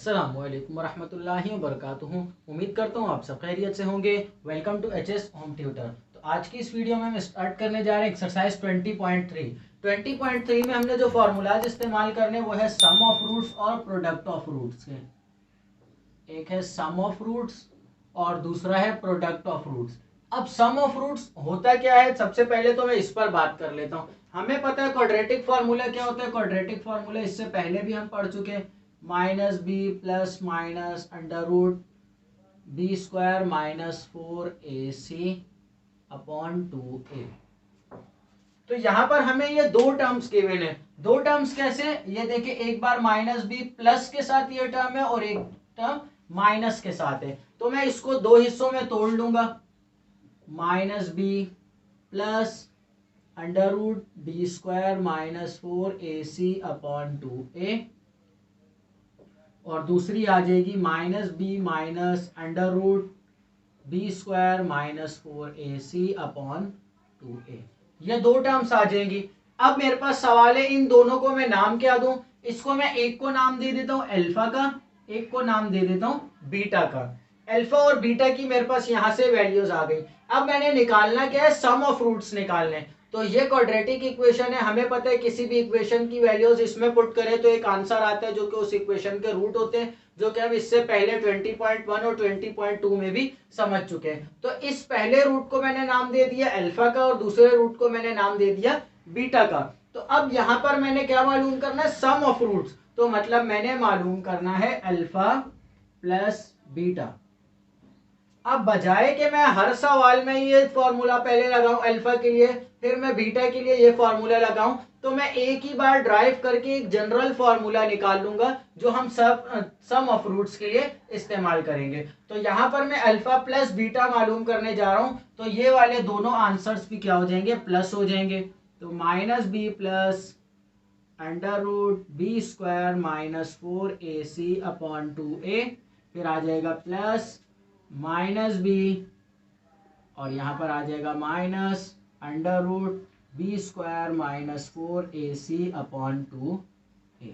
अस्सलामुअलैकुम वरहमतुल्लाहि वबरकातुहू। उम्मीद करता हूँ आप सब खैरियत से होंगे। Welcome to HS home tutor. तो आज की इस वीडियो में हम स्टार्ट करने जा रहे हैं एक्सरसाइज 20.3। 20.3 में हमने जो फॉर्मूलाज इस्तेमाल करने वो है सम ऑफ रूट्स और प्रोडक्ट ऑफ रूट्स के। एक है सम ऑफ रूट्स और दूसरा है प्रोडक्ट ऑफ रूट्स। अब सम ऑफ रूट्स होता क्या है, सबसे पहले तो मैं इस पर बात कर लेता हूँ। हमें पता है क्वाड्रेटिक फार्मूला क्या होता है। क्वाड्रेटिक फार्मूला इससे पहले भी हम पढ़ चुके हैं। Minus b plus minus under root b square minus 4ac upon 2a। तो यहां पर हमें ये दो टर्म्स गिवन है। दो टर्म्स कैसे, ये देखिए, एक बार माइनस बी प्लस के साथ ये टर्म है और एक टर्म माइनस के साथ है। तो मैं इसको दो हिस्सों में तोड़ लूंगा। Minus b plus under root b square minus 4ac upon 2a, और दूसरी आ जाएगी minus b minus under root b square minus 4ac upon 2a। ये दो टर्म्स आ जाएंगी। अब मेरे पास सवाल है, इन दोनों को मैं नाम क्या दूं। इसको मैं एक को नाम दे देता हूं अल्फा का, एक को नाम दे देता हूं बीटा का। अल्फा और बीटा की मेरे पास यहां से वैल्यूज आ गई। अब मैंने निकालना क्या है, सम ऑफ रूट्स निकालने। तो ये क्वाड्रेटिक इक्वेशन है। हमें पता है किसी भी इक्वेशन की वैल्यूज इसमें पुट करें तो एक आंसर आता है जो कि उस इक्वेशन के रूट होते हैं, जो कि हम इससे पहले 20.1 और 20.2 में भी समझ चुके हैं। तो इस पहले रूट को मैंने नाम दे दिया अल्फा का और दूसरे रूट को मैंने नाम दे दिया बीटा का। तो अब यहां पर मैंने क्या मालूम करना है, सम ऑफ रूट्स। तो मतलब मैंने मालूम करना है अल्फा प्लस बीटा। अब बजाय कि मैं हर सवाल में ये फॉर्मूला पहले लगाऊं अल्फा के लिए, फिर मैं बीटा के लिए ये फॉर्मूला लगाऊं, तो मैं एक ही बार ड्राइव करके एक जनरल फॉर्मूला निकाल लूंगा जो हम सब सम ऑफ रूट्स के लिए इस्तेमाल करेंगे। तो यहां पर मैं अल्फा प्लस बीटा मालूम करने जा रहा हूं। तो ये वाले दोनों आंसर्स भी क्या हो जाएंगे, प्लस हो जाएंगे। तो minus b plus under root b square minus 4ac upon 2a, फिर आ जाएगा प्लस माइनस बी और यहां पर आ जाएगा minus under root b square minus 4ac upon 2a।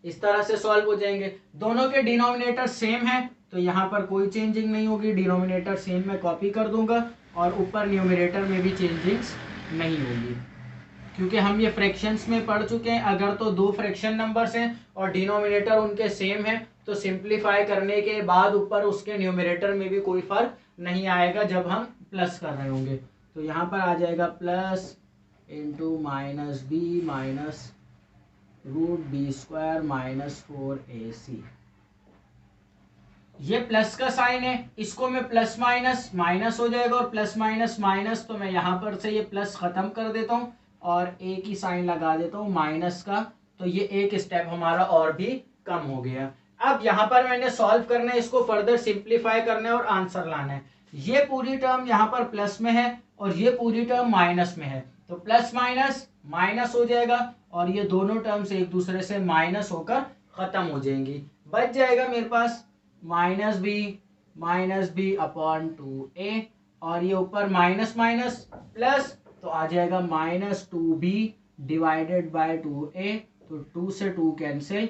इस तरह से सॉल्व हो जाएंगे। दोनों के डिनोमिनेटर सेम है तो यहां पर कोई चेंजिंग नहीं होगी। डिनोमिनेटर सेम मैं कॉपी कर दूंगा और ऊपर न्यूमरेटर में भी चेंजिंग्स नहीं होगी, क्योंकि हम ये फ्रैक्शंस में पढ़ चुके हैं। अगर तो दो फ्रैक्शन नंबर्स हैं और डिनोमिनेटर उनके सेम है तो सिंप्लीफाई करने के बाद ऊपर उसके न्यूमरेटर में भी कोई फर्क नहीं आएगा जब हम प्लस कर रहे होंगे। तो यहाँ पर आ जाएगा plus into minus b minus root b square minus 4ac। ये प्लस का साइन है, इसको मैं प्लस माइनस माइनस हो जाएगा और प्लस माइनस माइनस, तो मैं यहाँ पर से ये प्लस खत्म कर देता हूँ और एक ही साइन लगा देता हूँ माइनस का। तो ये एक स्टेप हमारा और भी कम हो गया। अब यहाँ पर मैंने सॉल्व करना है, इसको फर्दर सिंप्लीफाई करना है और आंसर लाना है। ये पूरी टर्म यहाँ पर प्लस में है और ये पूरी टर्म माइनस में है, तो प्लस माइनस माइनस हो जाएगा और ये दोनों टर्म्स एक दूसरे से माइनस होकर खत्म हो जाएंगी। बच जाएगा मेरे पास माइनस बी अपॉन 2a, और ये ऊपर माइनस माइनस प्लस, तो आ जाएगा minus 2b divided by 2a। तो 2 से 2 कैंसिल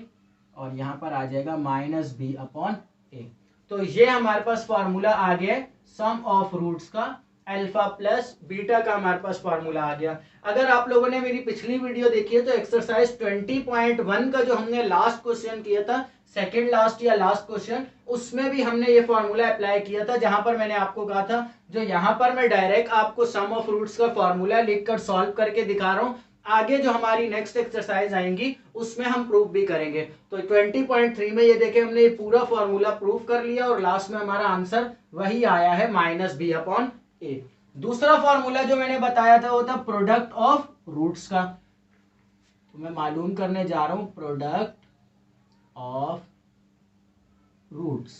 और यहाँ पर आ जाएगा माइनस बी अपॉन a। तो ये हमारे पास फॉर्मूला आ गया सम ऑफ रूट्स का। अल्फा प्लस बीटा का हमारे पास फॉर्मूला आ गया। अगर आप लोगों ने मेरी पिछली वीडियो देखी है तो एक्सरसाइज 20.1 का जो हमने लास्ट क्वेश्चन किया था, सेकंड लास्ट या लास्ट क्वेश्चन, उसमें भी हमने ये फॉर्मूला अप्लाई किया था, जहां पर मैंने आपको कहा था जो यहाँ पर मैं डायरेक्ट आपको सम ऑफ रूट्स का फॉर्मूला लिखकर सॉल्व करके दिखा रहा हूँ, आगे जो हमारी नेक्स्ट एक्सरसाइज आएंगी उसमें हम प्रूफ भी करेंगे। तो 20.3 में ये देखें हमने ये पूरा फॉर्मूला प्रूफ कर लिया और लास्ट में हमारा आंसर वही आया है माइनस बी अपॉन ए। दूसरा फॉर्मूला जो मैंने बताया था वो था प्रोडक्ट ऑफ रूट्स का। तो मैं मालूम करने जा रहा हूं product of roots.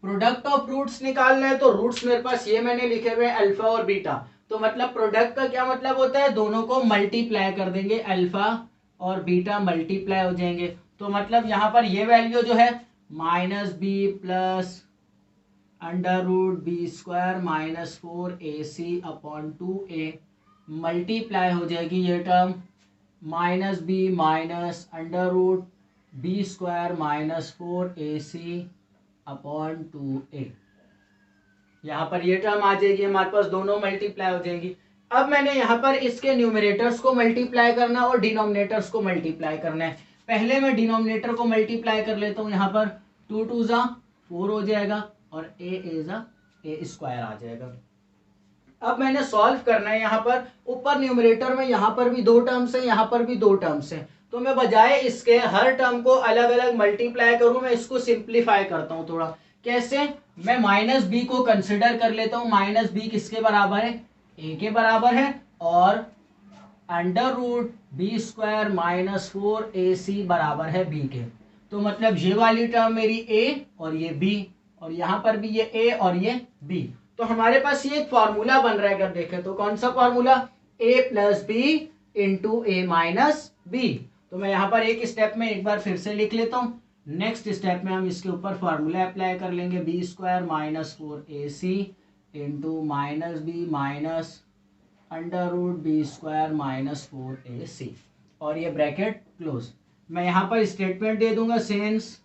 Product of roots निकालना है तो रूट्स मेरे पास ये मैंने लिखे हुए हैं अल्फा और बीटा। तो मतलब प्रोडक्ट का क्या मतलब होता है, दोनों को मल्टीप्लाई कर देंगे, अल्फा और बीटा मल्टीप्लाई हो जाएंगे। तो मतलब यहां पर ये वैल्यू जो है minus b plus under root b square minus 4ac upon 2a multiply हो जाएगी ये term minus b minus under root b square minus 4ac upon 2a। यहाँ पर ये टर्म आ जाएगी, हमारे पास दोनों मल्टीप्लाई हो जाएंगी। अब मैंने यहाँ पर इसके न्यूमरेटर्स को मल्टीप्लाई करना है और डिनोमिनेटर्स को मल्टीप्लाई करना है। पहले मैं डिनोमिनेटर को मल्टीप्लाई कर लेता हूँ, यहाँ पर 2 2 जा 4 हो जाएगा और a स्क्वायर आ जाएगा। अब मैंने सॉल्व करना है, यहाँ पर ऊपर न्यूमरेटर में यहाँ पर भी 2 टर्म्स है, यहाँ पर भी 2 टर्म्स है, तो मैं बजाय इसके हर टर्म को अलग अलग मल्टीप्लाई करूं, मैं इसको सिंप्लीफाई करता हूं थोड़ा। कैसे? मैं माइनस बी को कंसिडर कर लेता हूं। माइनस बी किसके बराबर है? ए के बराबर है। और under root b square minus 4ac बराबर है बी के। तो मतलब ये वाली टर्म मेरी ए और ये बी, और यहाँ पर भी ये ए और ये बी। तो हमारे पास ये एक फॉर्मूला बन रहा है, अगर देखें तो कौन सा formula? a plus b into a minus b. तो मैं यहाँ पर एक स्टेप में एक बार फिर से लिख लेता हूँ। नेक्स्ट स्टेप में हम इसके ऊपर फॉर्मूला अप्लाई कर लेंगे, b square minus 4ac into minus b minus under root b square minus 4ac, और ये ब्रैकेट क्लोज। मैं यहाँ पर स्टेटमेंट दे दूंगा, since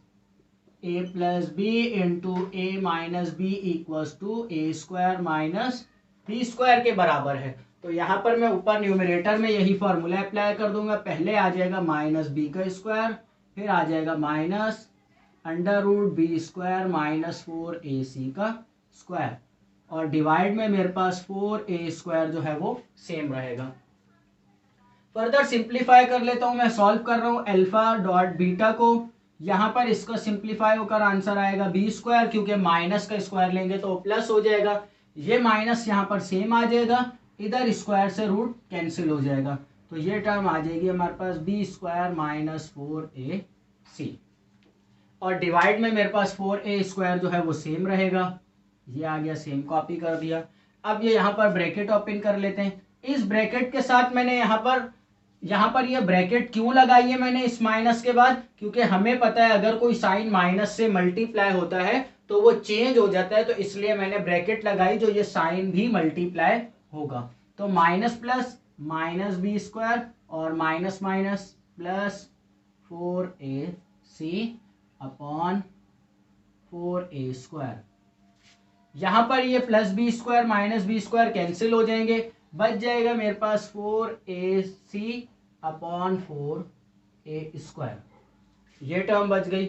a plus b into a minus b equals to a square minus B square के बराबर है। तो यहाँ पर मैं ऊपर न्यूमरेटर में यही फॉर्मूला अप्लाई कर दूंगा। पहले आ जाएगा माइनस बी का स्क्वायर, फिर आ जाएगा minus under root b square minus 4ac का स्क्वायर, और डिवाइड में मेरे पास 4a स्क्वायर जो है वो सेम रहेगा। फर्दर सिंप्लीफाई कर लेता हूँ, मैं सॉल्व कर रहा हूँ अल्फा डॉट बीटा को। यहाँ पर इसका सिंप्लीफाई होकर आंसर आएगा बी स्क्वायर, क्योंकि माइनस का स्क्वायर लेंगे तो प्लस हो जाएगा। ये माइनस यहाँ पर सेम आ जाएगा, इधर स्क्वायर से रूट कैंसिल हो जाएगा, तो ये टर्म आ जाएगी हमारे पास बी स्क्वायर माइनस 4ac, और डिवाइड में मेरे पास 4a स्क्वायर जो है वो सेम रहेगा। ये आ गया, सेम कॉपी कर दिया। अब ये यहाँ पर ब्रैकेट ओपन कर लेते हैं। इस ब्रैकेट के साथ मैंने यहाँ पर ये ब्रैकेट क्यों लगाई है मैंने इस माइनस के बाद? क्योंकि हमें पता है अगर कोई साइन माइनस से मल्टीप्लाई होता है तो वो चेंज हो जाता है, तो इसलिए मैंने ब्रैकेट लगाई जो ये साइन भी मल्टीप्लाई होगा। तो minus plus minus B square और minus minus plus 4ac upon 4a square. यहाँ पर ये plus B square minus B square cancel हो जाएंगे, बच जाएगा मेरे पास 4ac अपॉन 4a स्क्वायर। ये टर्म बच गई।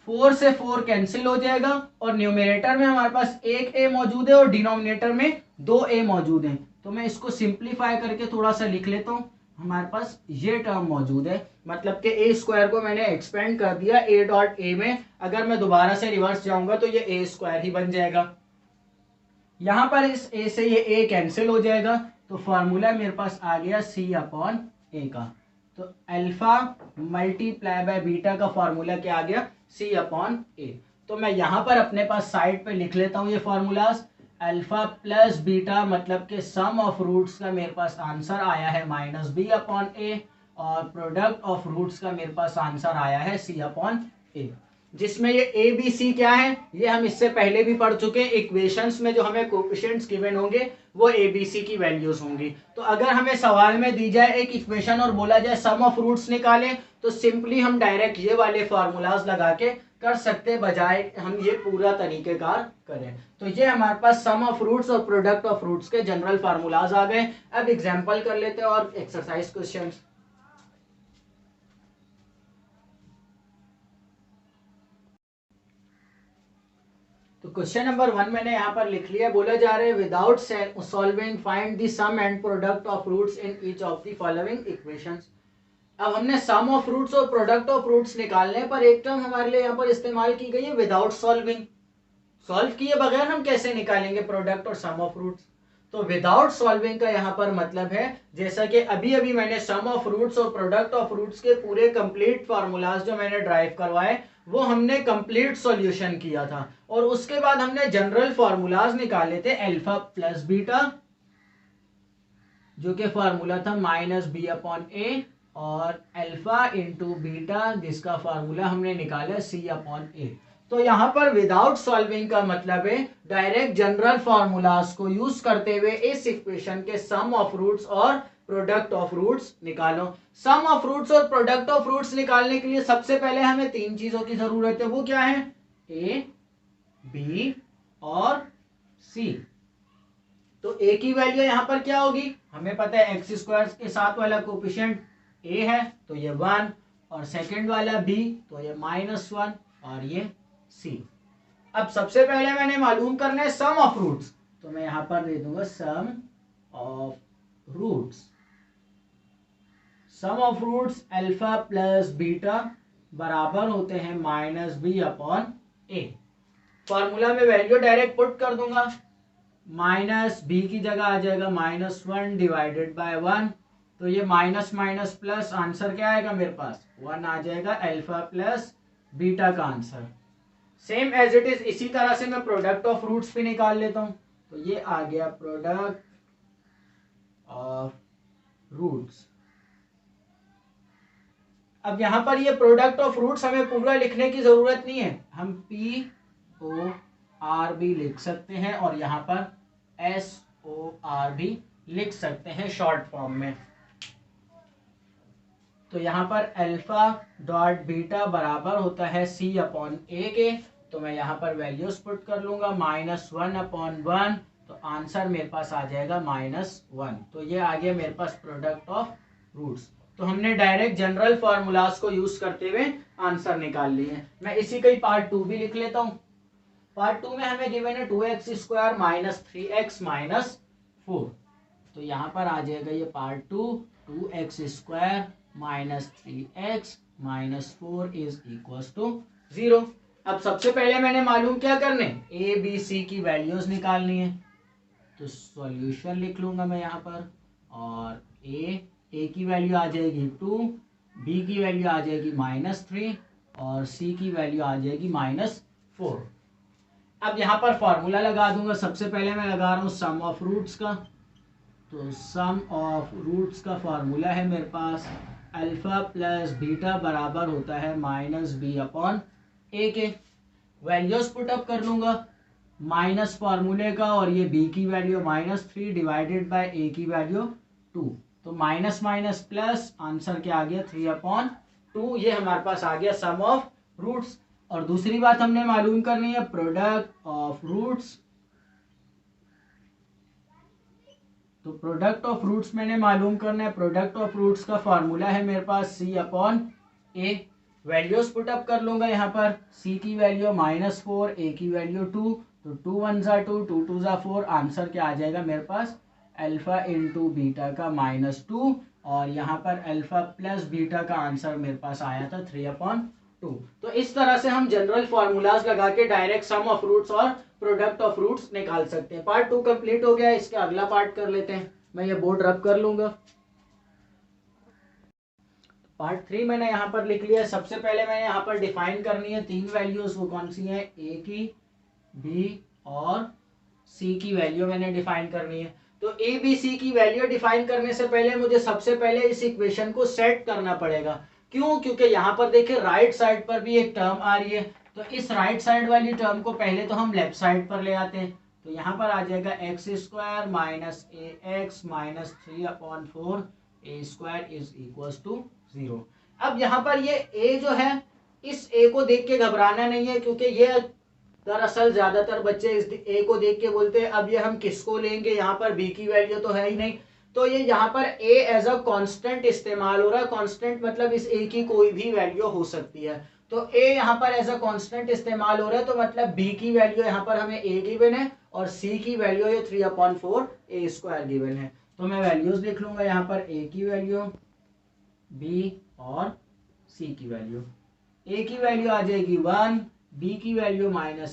4 से 4 कैंसिल हो जाएगा, और न्यूमरेटर में हमारे पास एक a मौजूद है और डिनोमिनेटर में 2a मौजूद हैं। तो मैं इसको सिंप्लीफाई करके थोड़ा सा लिख लेता हूँ। हमारे पास ये टर्म मौजूद है, मतलब कि a स्क्वायर को मैंने एक्सपेंड कर दिया a डॉट a में। अगर मैं दोबारा से रिवर्स जाऊंगा तो ये a स्क्वायर ही बन जाएगा। यहाँ पर इस a से ये a कैंसिल हो जाएगा, तो फॉर्मूला मेरे पास आ गया c अपॉन a का। तो अल्फा मल्टीप्लाई बाय बीटा का फॉर्मूला क्या आ गया? c upon a। तो मैं यहाँ पर अपने पास साइड पे लिख लेता हूँ ये फॉर्मूलाज। अल्फा प्लस बीटा मतलब के सम ऑफ रूट्स का मेरे पास आंसर आया है माइनस बी अपॉन ए, और प्रोडक्ट ऑफ रूट्स का मेरे पास आंसर आया है c अपॉन a, जिसमें ये ए बी सी क्या है ये हम इससे पहले भी पढ़ चुके हैं। इक्वेशंस में जो हमें कोएफिशिएंट्स गिवन होंगे वो ए बी सी की वैल्यूज होंगी। तो अगर हमें सवाल में दी जाए एक इक्वेशन और बोला जाए सम ऑफ रूट्स निकालें, तो सिंपली हम डायरेक्ट ये वाले फॉर्मूलाज लगा के कर सकते, बजाय हम ये पूरा तरीकेकार करें। तो ये हमारे पास सम ऑफ रूट्स और प्रोडक्ट ऑफ रूट्स के जनरल फार्मूलाज आ गए। अब एग्जाम्पल कर लेते हैं और एक्सरसाइज क्वेश्चन। तो क्वेश्चन नंबर 1 मैंने यहाँ पर लिख लिया। बोला जा रहा है without solving find the sum and product of roots in each of the following equations. अब हमने सम ऑफ रूट्स और प्रोडक्ट ऑफ रूट्स निकालने, पर एक टर्म हमारे लिए यहाँ पर इस्तेमाल की गई है विदाउट सॉल्विंग। सॉल्व किए बगैर हम कैसे निकालेंगे प्रोडक्ट और सम ऑफ रूट्स? तो विदाउट सॉल्विंग का यहाँ पर मतलब है, जैसा कि अभी अभी मैंने सम ऑफ रूट्स और प्रोडक्ट ऑफ रूट्स के पूरे कंप्लीट फार्मूलाज जो मैंने ड्राइव करवाए वो हमने कंप्लीट सॉल्यूशन किया था, और उसके बाद हमने जनरल फार्मूलाज निकाले थे अल्फा प्लस बीटा, जो कि फार्मूला था माइनस बी अपॉन ए, और अल्फा इंटू बीटा जिसका फार्मूला हमने निकाला सी अपॉन ए। तो यहाँ पर विदाउट सॉल्विंग का मतलब है डायरेक्ट जनरल फार्मूलाज को यूज करते हुए इस इक्वेशन के सम ऑफ रूट्स और प्रोडक्ट ऑफ रूट्स निकालो। सम ऑफ रूट्स और प्रोडक्ट ऑफ रूट्स निकालने के लिए सबसे पहले हमें तीन चीजों की जरूरत है। वो क्या है? ए, बी और सी। तो ए की वैल्यू यहां पर क्या होगी? हमें पता है एक्स स्क्वायर के साथ वाला कोफिशिएंट ए है तो ये 1, और सेकंड वाला बी तो ये -1, और ये सी। अब सबसे पहले मैंने मालूम करना है सम ऑफ रूट्स, तो मैं यहां पर दे दूंगा sum of roots. Sum of roots alpha plus beta बराबर होते हैं -b/a। फॉर्मूला में वैल्यू डायरेक्ट पुट कर दूंगा। माइनस बी की जगह आ जाएगा -1 डिवाइडेड बाय 1, तो ये माइनस माइनस प्लस, आंसर क्या आएगा मेरे पास? 1 आ जाएगा, अल्फा प्लस बीटा का answer. Same as it is इसी तरह से मैं प्रोडक्ट ऑफ रूट्स भी निकाल लेता हूं। तो ये आ गया प्रोडक्ट ऑफ रूट्स। अब यहां पर ये प्रोडक्ट ऑफ रूट्स हमें पूरा लिखने की जरूरत नहीं है, हम POR भी लिख सकते हैं और यहां पर SOR भी लिख सकते हैं शॉर्ट फॉर्म में। तो यहां पर अल्फा डॉट बीटा बराबर होता है C/A के, तो मैं यहां पर वैल्यूज पुट कर लूंगा। -1/1, तो आंसर मेरे पास आ जाएगा -1। तो ये आ गया मेरे पास प्रोडक्ट ऑफ रूट्स। तो हमने डायरेक्ट जनरल फॉर्मूलाज को यूज करते हुए आंसर निकाल लिए। मैं इसी का ही पार्ट 2 भी लिख लेता हूं। पार्ट 2 में हमें गिवन है 2x square minus 3x minus 4। तो यहां पर आ जाएगा ये part 2, 2x square minus 3x minus 4 is equal to 0। अब सबसे पहले मैंने मालूम क्या करने, ए बी सी की वैल्यूज निकालनी है। तो सॉल्यूशन लिख लूंगा मैं यहाँ पर, और ए की वैल्यू आ जाएगी 2, बी की वैल्यू आ जाएगी -3 और सी की वैल्यू आ जाएगी -4। अब यहाँ पर फॉर्मूला लगा दूंगा। सबसे पहले मैं लगा रहा हूँ सम ऑफ रूट्स का। तो सम ऑफ रूट्स का फॉर्मूला है मेरे पास अल्फा प्लस बीटा बराबर होता है -b/a के। वैल्यूज पुट अप कर लूंगा, माइनस फॉर्मूले का, और ये b की वैल्यू -3 डिवाइडेड बाय a की वैल्यू 2, तो माइनस माइनस प्लस, आंसर क्या आ गया 3/2। ये हमारे पास आ गया सम ऑफ रूट्स। और दूसरी बात हमने मालूम करनी है प्रोडक्ट ऑफ रूट्स। तो प्रोडक्ट ऑफ रूट्स मैंने मालूम करना है। प्रोडक्ट ऑफ रूट्स का फॉर्मूला है मेरे पास C/A। वैल्यूज पुट अप कर लूंगा यहाँ पर, C की वैल्यू -4, A की वैल्यू 2, तो 2 1 जा 2, 2 2 जा 4, आंसर क्या आ जाएगा मेरे पास अल्फा इंटू बीटा का -2, और यहाँ पर अल्फा प्लस बीटा का आंसर मेरे पास आया था 3/2। तो इस तरह से हम जनरल फॉर्मूलाज लगा के डायरेक्ट सम ऑफ रूट्स और प्रोडक्ट ऑफ रूट्स निकाल सकते हैं। पार्ट 2 कंप्लीट हो गया, इसका अगला पार्ट कर लेते हैं। मैं ये बोर्ड रब कर लूंगा। पार्ट 3 मैंने यहाँ पर लिख लिया है। सबसे पहले मैंने यहाँ पर डिफाइन करनी है 3 वैल्यूज। वो कौन सी है? ए की, बी और सी की वैल्यू मैंने डिफाइन करनी है। तो ए बी सी की वैल्यू डिफाइन करने से पहले मुझे सबसे पहले इस इक्वेशन को सेट करना पड़ेगा। क्यों? क्योंकि यहाँ पर देखिए राइट साइड पर भी एक टर्म आ रही है, तो इस राइट साइड वाली टर्म को पहले तो हम लेफ्ट साइड पर ले आते हैं। तो यहाँ पर आ जाएगा x square minus a x minus 3/4 a square is equal to 0। अब यहाँ पर ये a जो है, इस a को देख के घबराना नहीं है, क्योंकि ये दरअसल ज्यादातर बच्चे इस a को देख के बोलते हैं अब ये हम किसको लेंगे, यहाँ पर b की वैल्यू तो है ही नहीं। तो ये यहाँ पर a एज अ कांस्टेंट इस्तेमाल हो रहा है। कांस्टेंट मतलब इस a की कोई भी वैल्यू हो सकती है। तो a यहाँ पर एज अ कांस्टेंट इस्तेमाल हो रहा है, तो मतलब b की वैल्यू यहाँ पर हमें a गिवन है और c की वैल्यू ये 3/4 a स्क्वायर गिवन है। तो मैं वैल्यूज लिख लूंगा यहाँ पर, a की वैल्यू, b और c की वैल्यू। a की वैल्यू आ जाएगी 1, b की वैल्यू -a,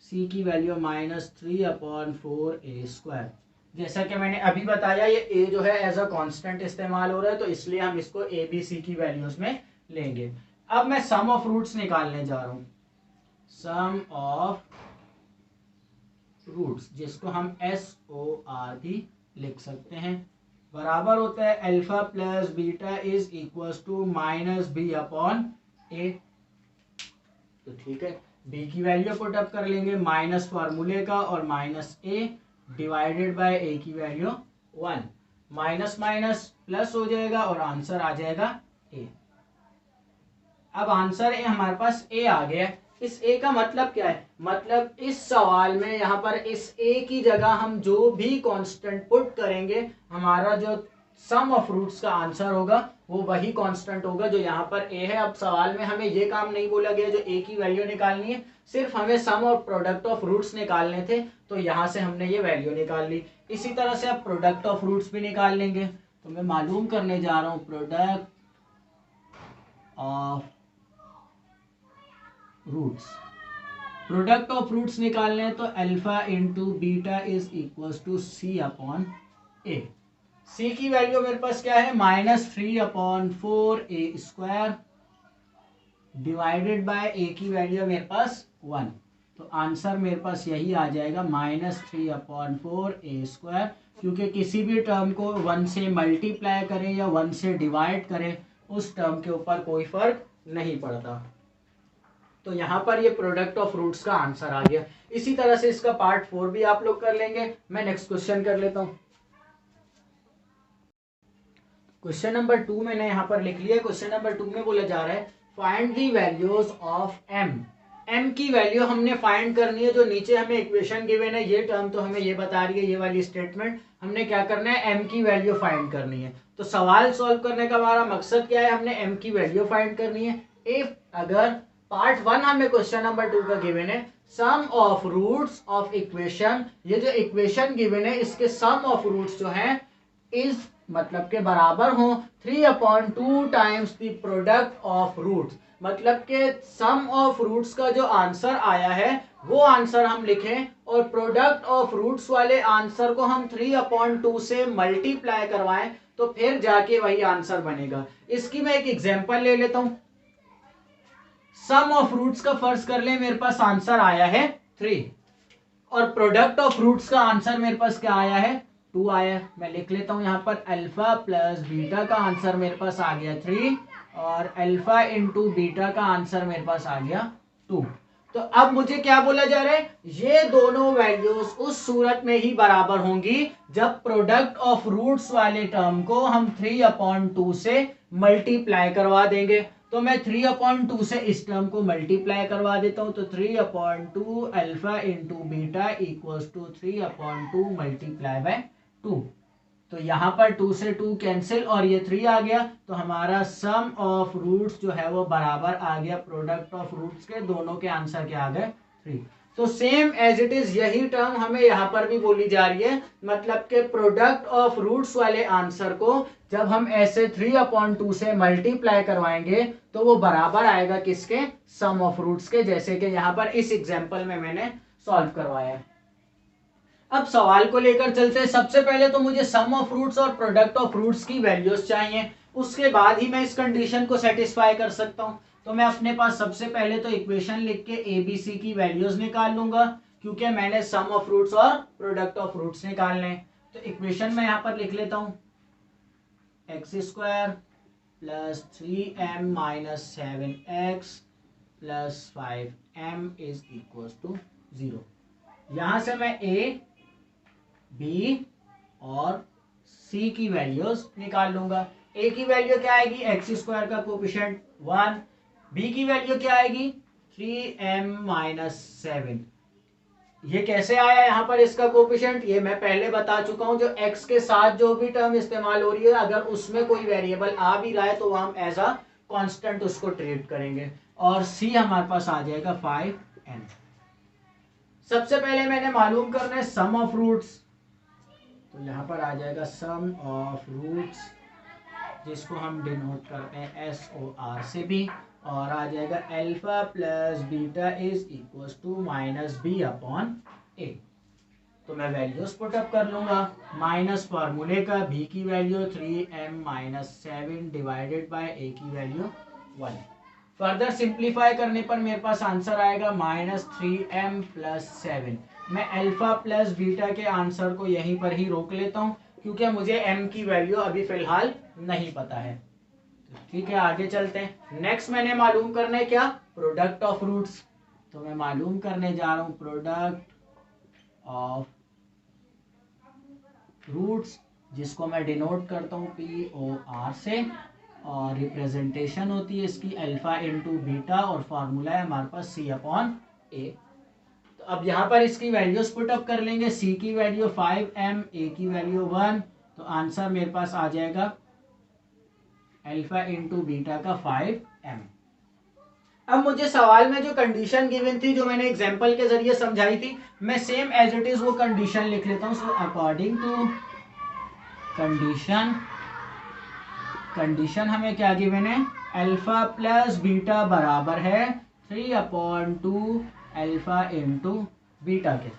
c की वैल्यू -3/4 a स्क्वायर। जैसा कि मैंने अभी बताया ये a जो है एज अ कांस्टेंट इस्तेमाल हो रहा है, तो इसलिए हम इसको a b c की वैल्यूज में लेंगे। अब मैं सम ऑफ रूट्स निकालने जा रहा हूं। सम ऑफ रूट्स, जिसको हम SOR भी लिख सकते हैं, बराबर होता है alpha plus beta is equal to -b/a। तो ठीक है, b की वैल्यू पुट अप कर लेंगे, माइनस फार्मूले का और -a डिवाइडेड बाय a की वैल्यू 1। माइनस माइनस प्लस हो जाएगा और आंसर आ जाएगा ए। अब आंसर ए हमारे पास ए आ गया। इस ए का मतलब क्या है, मतलब इस सवाल में यहाँ पर इस ए की जगह हम जो भी कांस्टेंट पुट करेंगे हमारा जो सम ऑफ रूट्स का आंसर होगा वो वही कांस्टेंट होगा जो यहाँ पर ए है। अब सवाल में हमें ये काम नहीं बोला गया जो ए की वैल्यू निकालनी है, सिर्फ हमें सम और प्रोडक्ट ऑफ रूट्स निकालने थे, तो यहाँ से हमने ये वैल्यू निकाल ली। इसी तरह से अब प्रोडक्ट ऑफ रूट्स भी निकाल लेंगे। तो मैं मालूम करने जा रहा हूँ product of roots. Product of roots निकालने हैं तो alpha into beta is equal to C upon A. C की वैल्यू मेरे पास क्या है, -3/4 a² डिवाइडेड बाय ए की वैल्यू मेरे पास 1। तो आंसर मेरे पास यही आ जाएगा -3/4 a², क्योंकि किसी भी टर्म को 1 से मल्टीप्लाई करें या 1 से डिवाइड करें उस टर्म के ऊपर कोई फर्क नहीं पड़ता। तो यहाँ पर ये प्रोडक्ट ऑफ रूट्स का आंसर आ गया। इसी तरह से इसका पार्ट 4 भी आप लोग कर लेंगे। मैं नेक्स्ट क्वेश्चन कर लेता हूँ। क्वेश्चन नंबर 2 मैंने यहाँ पर लिख लिया। क्वेश्चन नंबर 2 में बोला जा रहा है find the values of m. M की वैल्यू हमने फाइंड करनी है। जो नीचे हमें इक्वेशन गिवन है ये टर्म तो हमें ये बता रही है, ये वाली स्टेटमेंट हमने क्या करना है, एम की वैल्यू फाइंड करनी है। तो सवाल सॉल्व करने का हमारा मकसद क्या है, हमने एम की वैल्यू फाइंड करनी है। इफ अगर पार्ट 1 हमें क्वेश्चन नंबर 2 का गिवन है sum of roots of equation, ये जो इक्वेशन गिवन है इसके सम ऑफ रूट्स जो है इज मतलब के बराबर हो 3/2 times the product of roots, मतलब के सम ऑफ रूट्स का जो आंसर आया है वो आंसर हम लिखें और प्रोडक्ट ऑफ रूट्स वाले आंसर को हम 3/2 से मल्टीप्लाई करवाएं तो फिर जाके वही आंसर बनेगा। इसकी मैं एक एग्जांपल ले लेता हूं। सम ऑफ रूट्स का फर्ज कर ले मेरे पास आंसर आया है 3 और प्रोडक्ट ऑफ रूट्स का आंसर मेरे पास क्या आया है 2 आया। मैं लिख लेता हूं यहाँ पर अल्फा प्लस बीटा का आंसर मेरे पास आ गया 3 और अल्फा इंटू बीटा का आंसर मेरे पास आ गया 2। तो अब मुझे क्या बोला जा रहा है, ये दोनों वैल्यूज उस सूरत में ही बराबर होंगी जब प्रोडक्ट ऑफ रूट्स वाले टर्म को हम 3/2 से मल्टीप्लाई करवा देंगे। तो मैं 3/2 से इस टर्म को मल्टीप्लाई करवा देता हूं। तो 3/2 alpha into beta equals to 3/2 multiply by 2। तो यहाँ पर 2 से 2 कैंसिल और ये 3 आ गया। तो हमारा सम ऑफ रूट्स जो है वो बराबर आ गया प्रोडक्ट ऑफ रूट्स के, दोनों के आंसर क्या आ गए 3। तो सेम एज इट इज यही टर्म हमें यहाँ पर भी बोली जा रही है, मतलब के प्रोडक्ट ऑफ रूट्स वाले आंसर को जब हम ऐसे 3/2 से मल्टीप्लाई करवाएंगे तो वो बराबर आएगा किसके, सम ऑफ रूट्स के, जैसे कि यहाँ पर इस एग्जांपल में मैंने सॉल्व करवाया। अब सवाल को लेकर चलते हैं। सबसे पहले तो मुझे सम ऑफ रूट्स और प्रोडक्ट ऑफ रूट्स की वैल्यूज चाहिए, उसके बाद ही मैं इस कंडीशन को सेटिस्फाई कर सकता हूं। तो मैं अपने पास सबसे पहले तो इक्वेशन लिख के ए बी सी की वैल्यूज निकाल लूंगा, क्योंकि मैंने सम ऑफ रूट्स और प्रोडक्ट ऑफ रूट्स निकालने हैं। तो इक्वेशन में यहाँ पर लिख लेता हूँ x² plus 3m minus 7x plus 5m is equal to 0। यहां से मैं a b और c की वैल्यूज निकाल लूंगा। a की वैल्यू क्या आएगी, x² का कोफिशिएंट 1, b की वैल्यू क्या आएगी 3m माइनस 7। ये कैसे आया यहाँ पर इसका कोफिशिएंट, ये मैं पहले बता चुका हूं। जो x के साथ जो भी टर्म इस्तेमाल हो रही है अगर उसमें कोई वेरिएबल आ भी रहा है तो हम एज अ कांस्टेंट उसको ट्रीट करेंगे। और c हमारे पास आ जाएगा 5n। सबसे पहले मैंने मालूम करना है सम ऑफ रूट्स, तो यहाँ पर आ जाएगा सम ऑफ रूट्स जिसको हम डिनोट करते हैं SOR से भी, और आ जाएगा alpha plus beta is equal to minus b upon a। तो मैं वैल्यूज पुट अप कर लूंगा। माइनस फार्मूले का b की value 3m minus 7 divided by a की वैल्यू 1। फर्दर सिंप्लीफाई करने पर मेरे पास आंसर आएगा -3m प्लस 7। मैं अल्फा प्लस बीटा के आंसर को यहीं पर ही रोक लेता हूं क्योंकि मुझे m की वैल्यू अभी फिलहाल नहीं पता है। ठीक है, आगे चलते हैं। नेक्स्ट मैंने मालूम करना है क्या, प्रोडक्ट ऑफ रूट्स। तो मैं मालूम करने जा रहा हूं प्रोडक्ट ऑफ रूट्स जिसको मैं डिनोट करता हूँ POR से, और रिप्रेजेंटेशन होती है इसकी अल्फा इंटू बीटा, और फार्मूला है हमारे पास C/A। तो अब यहाँ पर इसकी वैल्यूज पुटअप कर लेंगे। C की वैल्यू 5m, A की वैल्यू 1, तो आंसर मेरे पास आ जाएगा अल्फा इंटू बीटा का 5m। अब मुझे सवाल में जो कंडीशन गिवन थी, जो मैंने एग्जांपल के जरिए समझाई थी, मैं सेम एज इट इज वो कंडीशन लिख लेता हूँ। सो अकॉर्डिंग टू कंडीशन हमें क्या गिवन है, अल्फा प्लस बीटा बराबर है 3/2 अल्फा इंटू बीटा के।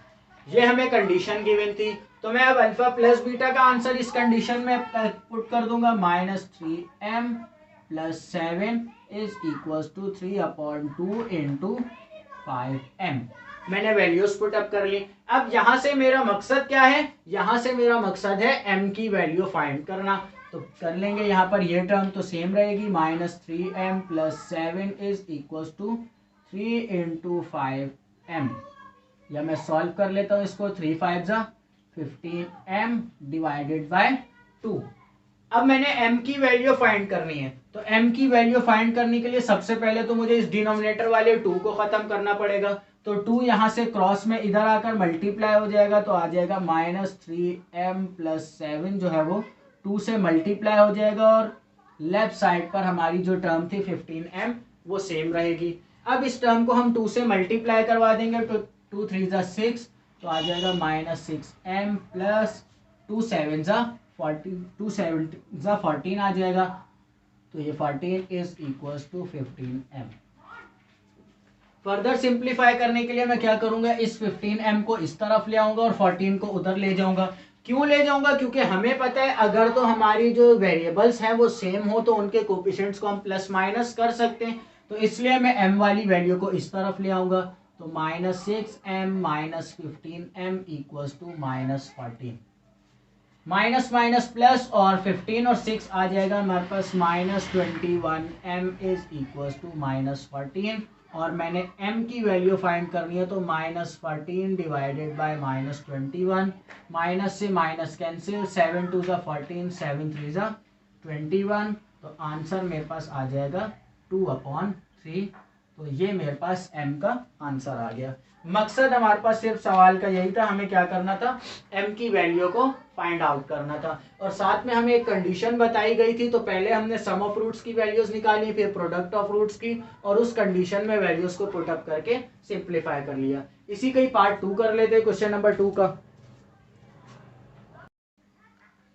ये हमें कंडीशन गिवन थी। तो मैं अब अल्फा प्लस बीटा का आंसर इस कंडीशन में पुट कर दूंगा, -3m + 7 is equals to 3/2 into 5m। मैंने वैल्यूज पुट अप कर ली। अब यहां से मेरा मकसद क्या है, यहां से मेरा मकसद है m की वैल्यू फाइंड करना। तो कर लेंगे, यहाँ पर ये टर्म तो सेम रहेगी, -3m + 7 is equals to 3 into 5m। या मैं सॉल्व कर लेता हूँ इसको, 3 5 जा 15m डिवाइडेड बाय 2। अब मैंने m की वैल्यू फाइंड करनी है। तो m की वैल्यू फाइंड करने के लिए सबसे पहले तो मुझे इस डिनोमिनेटर वाले 2 को खत्म करना पड़ेगा। तो 2 यहाँ से क्रॉस में इधर आकर मल्टीप्लाई हो जाएगा, तो आ जाएगा -3m + 7 जो है वो 2 से मल्टीप्लाई हो जाएगा, और लेफ्ट साइड पर हमारी जो टर्म थी 15m वो सेम रहेगी। अब इस टर्म को हम 2 से मल्टीप्लाई करवा देंगे, तो 2 3 जा 6, तो आ जाएगा -6m + 2 7 जा 14 आ जाएगा। तो ये 14 is equals to 15m। Further simplify करने के लिए मैं क्या करूंगा, इस 15m को इस तरफ ले आऊंगा और 14 को उधर ले जाऊंगा। क्यों ले जाऊंगा, क्योंकि हमें पता है अगर तो हमारी जो वेरिएबल्स हैं वो सेम हो तो उनके कोफिशिएंट्स को हम प्लस माइनस कर सकते हैं। तो इसलिए मैं m वाली वैल्यू को इस तरफ ले आऊंगा। तो -6m - 15m equals to -14। Minus minus plus, और 15 और 6 आ जाएगा हमारे पास -21m इज इक्वल्स टू -14। और मैंने m की वैल्यू फाइंड करनी है, तो -14 डिवाइडेड बाय -21। माइनस से माइनस कैंसिल, 7 2 जा 14, 7 3 जा 21। तो आंसर मेरे पास आ जाएगा 2/3। तो ये मेरे पास m का आंसर आ गया। मकसद हमारे पास सिर्फ सवाल का यही था, हमें क्या करना था, m की वैल्यू को फाइंड आउट करना था। और साथ में हमें एक कंडीशन बताई गई थी। तो पहले हमने सम ऑफ रूट्स की वैल्यूज निकाली, फिर प्रोडक्ट ऑफ रूट्स की, और उस कंडीशन में वैल्यूज को पुट अप करके सिंप्लीफाई कर लिया। इसी का ही पार्ट 2 कर लेते, क्वेश्चन नंबर 2 का।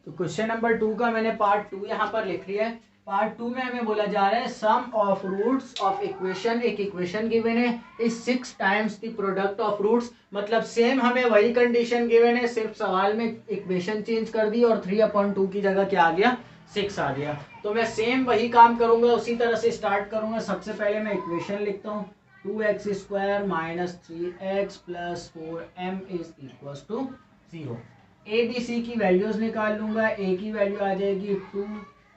तो क्वेश्चन नंबर 2 का मैंने पार्ट 2 यहाँ पर लिख लिया है। पार्ट 2 में हमें बोला जा रहा है sum of roots of equation. एक इक्वेशन गिवन है, इस 6 times the product of roots. मतलब सेम हमें वही कंडीशन गिवन है, सिर्फ सवाल में इक्वेशन चेंज कर दी और 3/2 की जगह क्या आ गया, 6 आ गया। तो मैं सेम वही काम करूंगा, उसी तरह से स्टार्ट करूंगा। सबसे पहले मैं इक्वेशन लिखता हूँ, 2x² - 3x + 4m is equals to 0। A B C की वैल्यूज निकाल लूंगा। ए की वैल्यू आ जाएगी 2,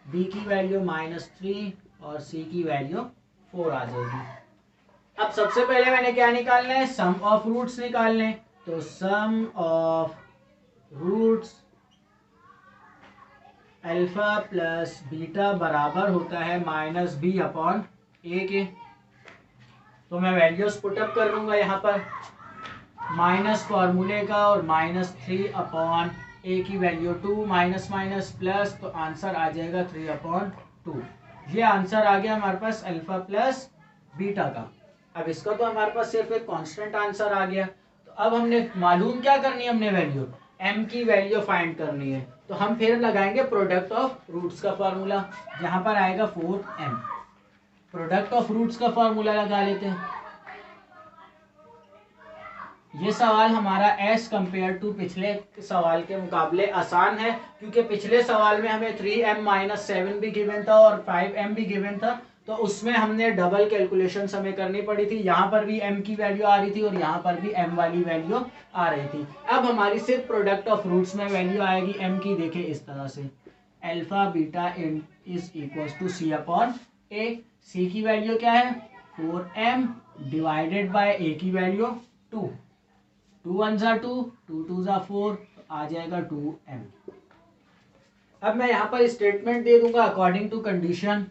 बी की वैल्यू -3, और सी की वैल्यू 4 आ जाएगी। अब सबसे पहले मैंने क्या निकालना है, सम ऑफ रूट्स निकालने। तो sum of roots alpha plus beta बराबर होता है -b/a के। तो मैं वैल्यूज पुटअप कर लूंगा यहाँ पर, माइनस फॉर्मूले का, और -3/a की वैल्यू 2, माइनस माइनस प्लस, तो आंसर आ जाएगा 3/2। ये आंसर आ गया हमारे पास अल्फा प्लस बीटा का। अब इसका तो हमारे पास सिर्फ एक कांस्टेंट आंसर आ गया। तो अब हमने मालूम क्या करनी है, हमने वैल्यू m की वैल्यू फाइंड करनी है। तो हम फिर लगाएंगे प्रोडक्ट ऑफ रूट्स का फॉर्मूला, यहाँ पर आएगा 4m। प्रोडक्ट ऑफ रूट्स का फॉर्मूला लगा लेते हैं। ये सवाल हमारा एज कंपेयर टू पिछले सवाल के मुकाबले आसान है, क्योंकि पिछले सवाल में हमें 3m - 7 भी गिवन था और 5m भी गिवन था। तो उसमें हमने डबल कैलकुलेशन हमें करनी पड़ी थी। यहाँ पर भी m की वैल्यू आ रही थी और यहाँ पर भी m वाली वैल्यू आ रही थी। अब हमारी सिर्फ प्रोडक्ट ऑफ रूट्स में वैल्यू आएगी m की। देखिए इस तरह से, alpha beta is equals to c/a। c की वैल्यू क्या है, 4m डिवाइडेड बाय a की वैल्यू 2। 2 1 जा 2, 2 2 जा 4, तो आ जाएगा 2m। अब मैं यहाँ पर स्टेटमेंट दे दूंगा अकॉर्डिंग टू कंडीशन।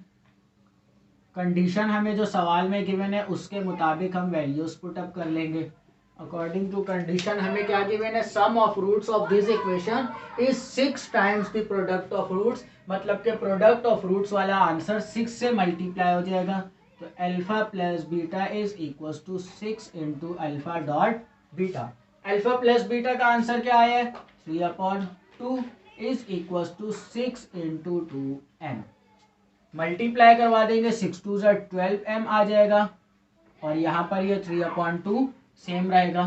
कंडीशन हमें जो सवाल में गिवन है उसके मुताबिक हम वैल्यूज पुट अप कर लेंगे। अकॉर्डिंग टू कंडीशन हमें क्या गिवन है, sum of roots of this equation is 6 times the product of roots, मतलब के प्रोडक्ट ऑफ रूट्स वाला आंसर 6 से मल्टीप्लाई हो जाएगा। तो alpha plus beta is equal to 6 into alpha dot beta. Alpha plus beta का answer क्या है, 3/2 is equal to 6 into 2m। Multiply करवा देंगे, 6 2 12m आ जाएगा और यहाँ पर ये 3/2 सेम रहेगा।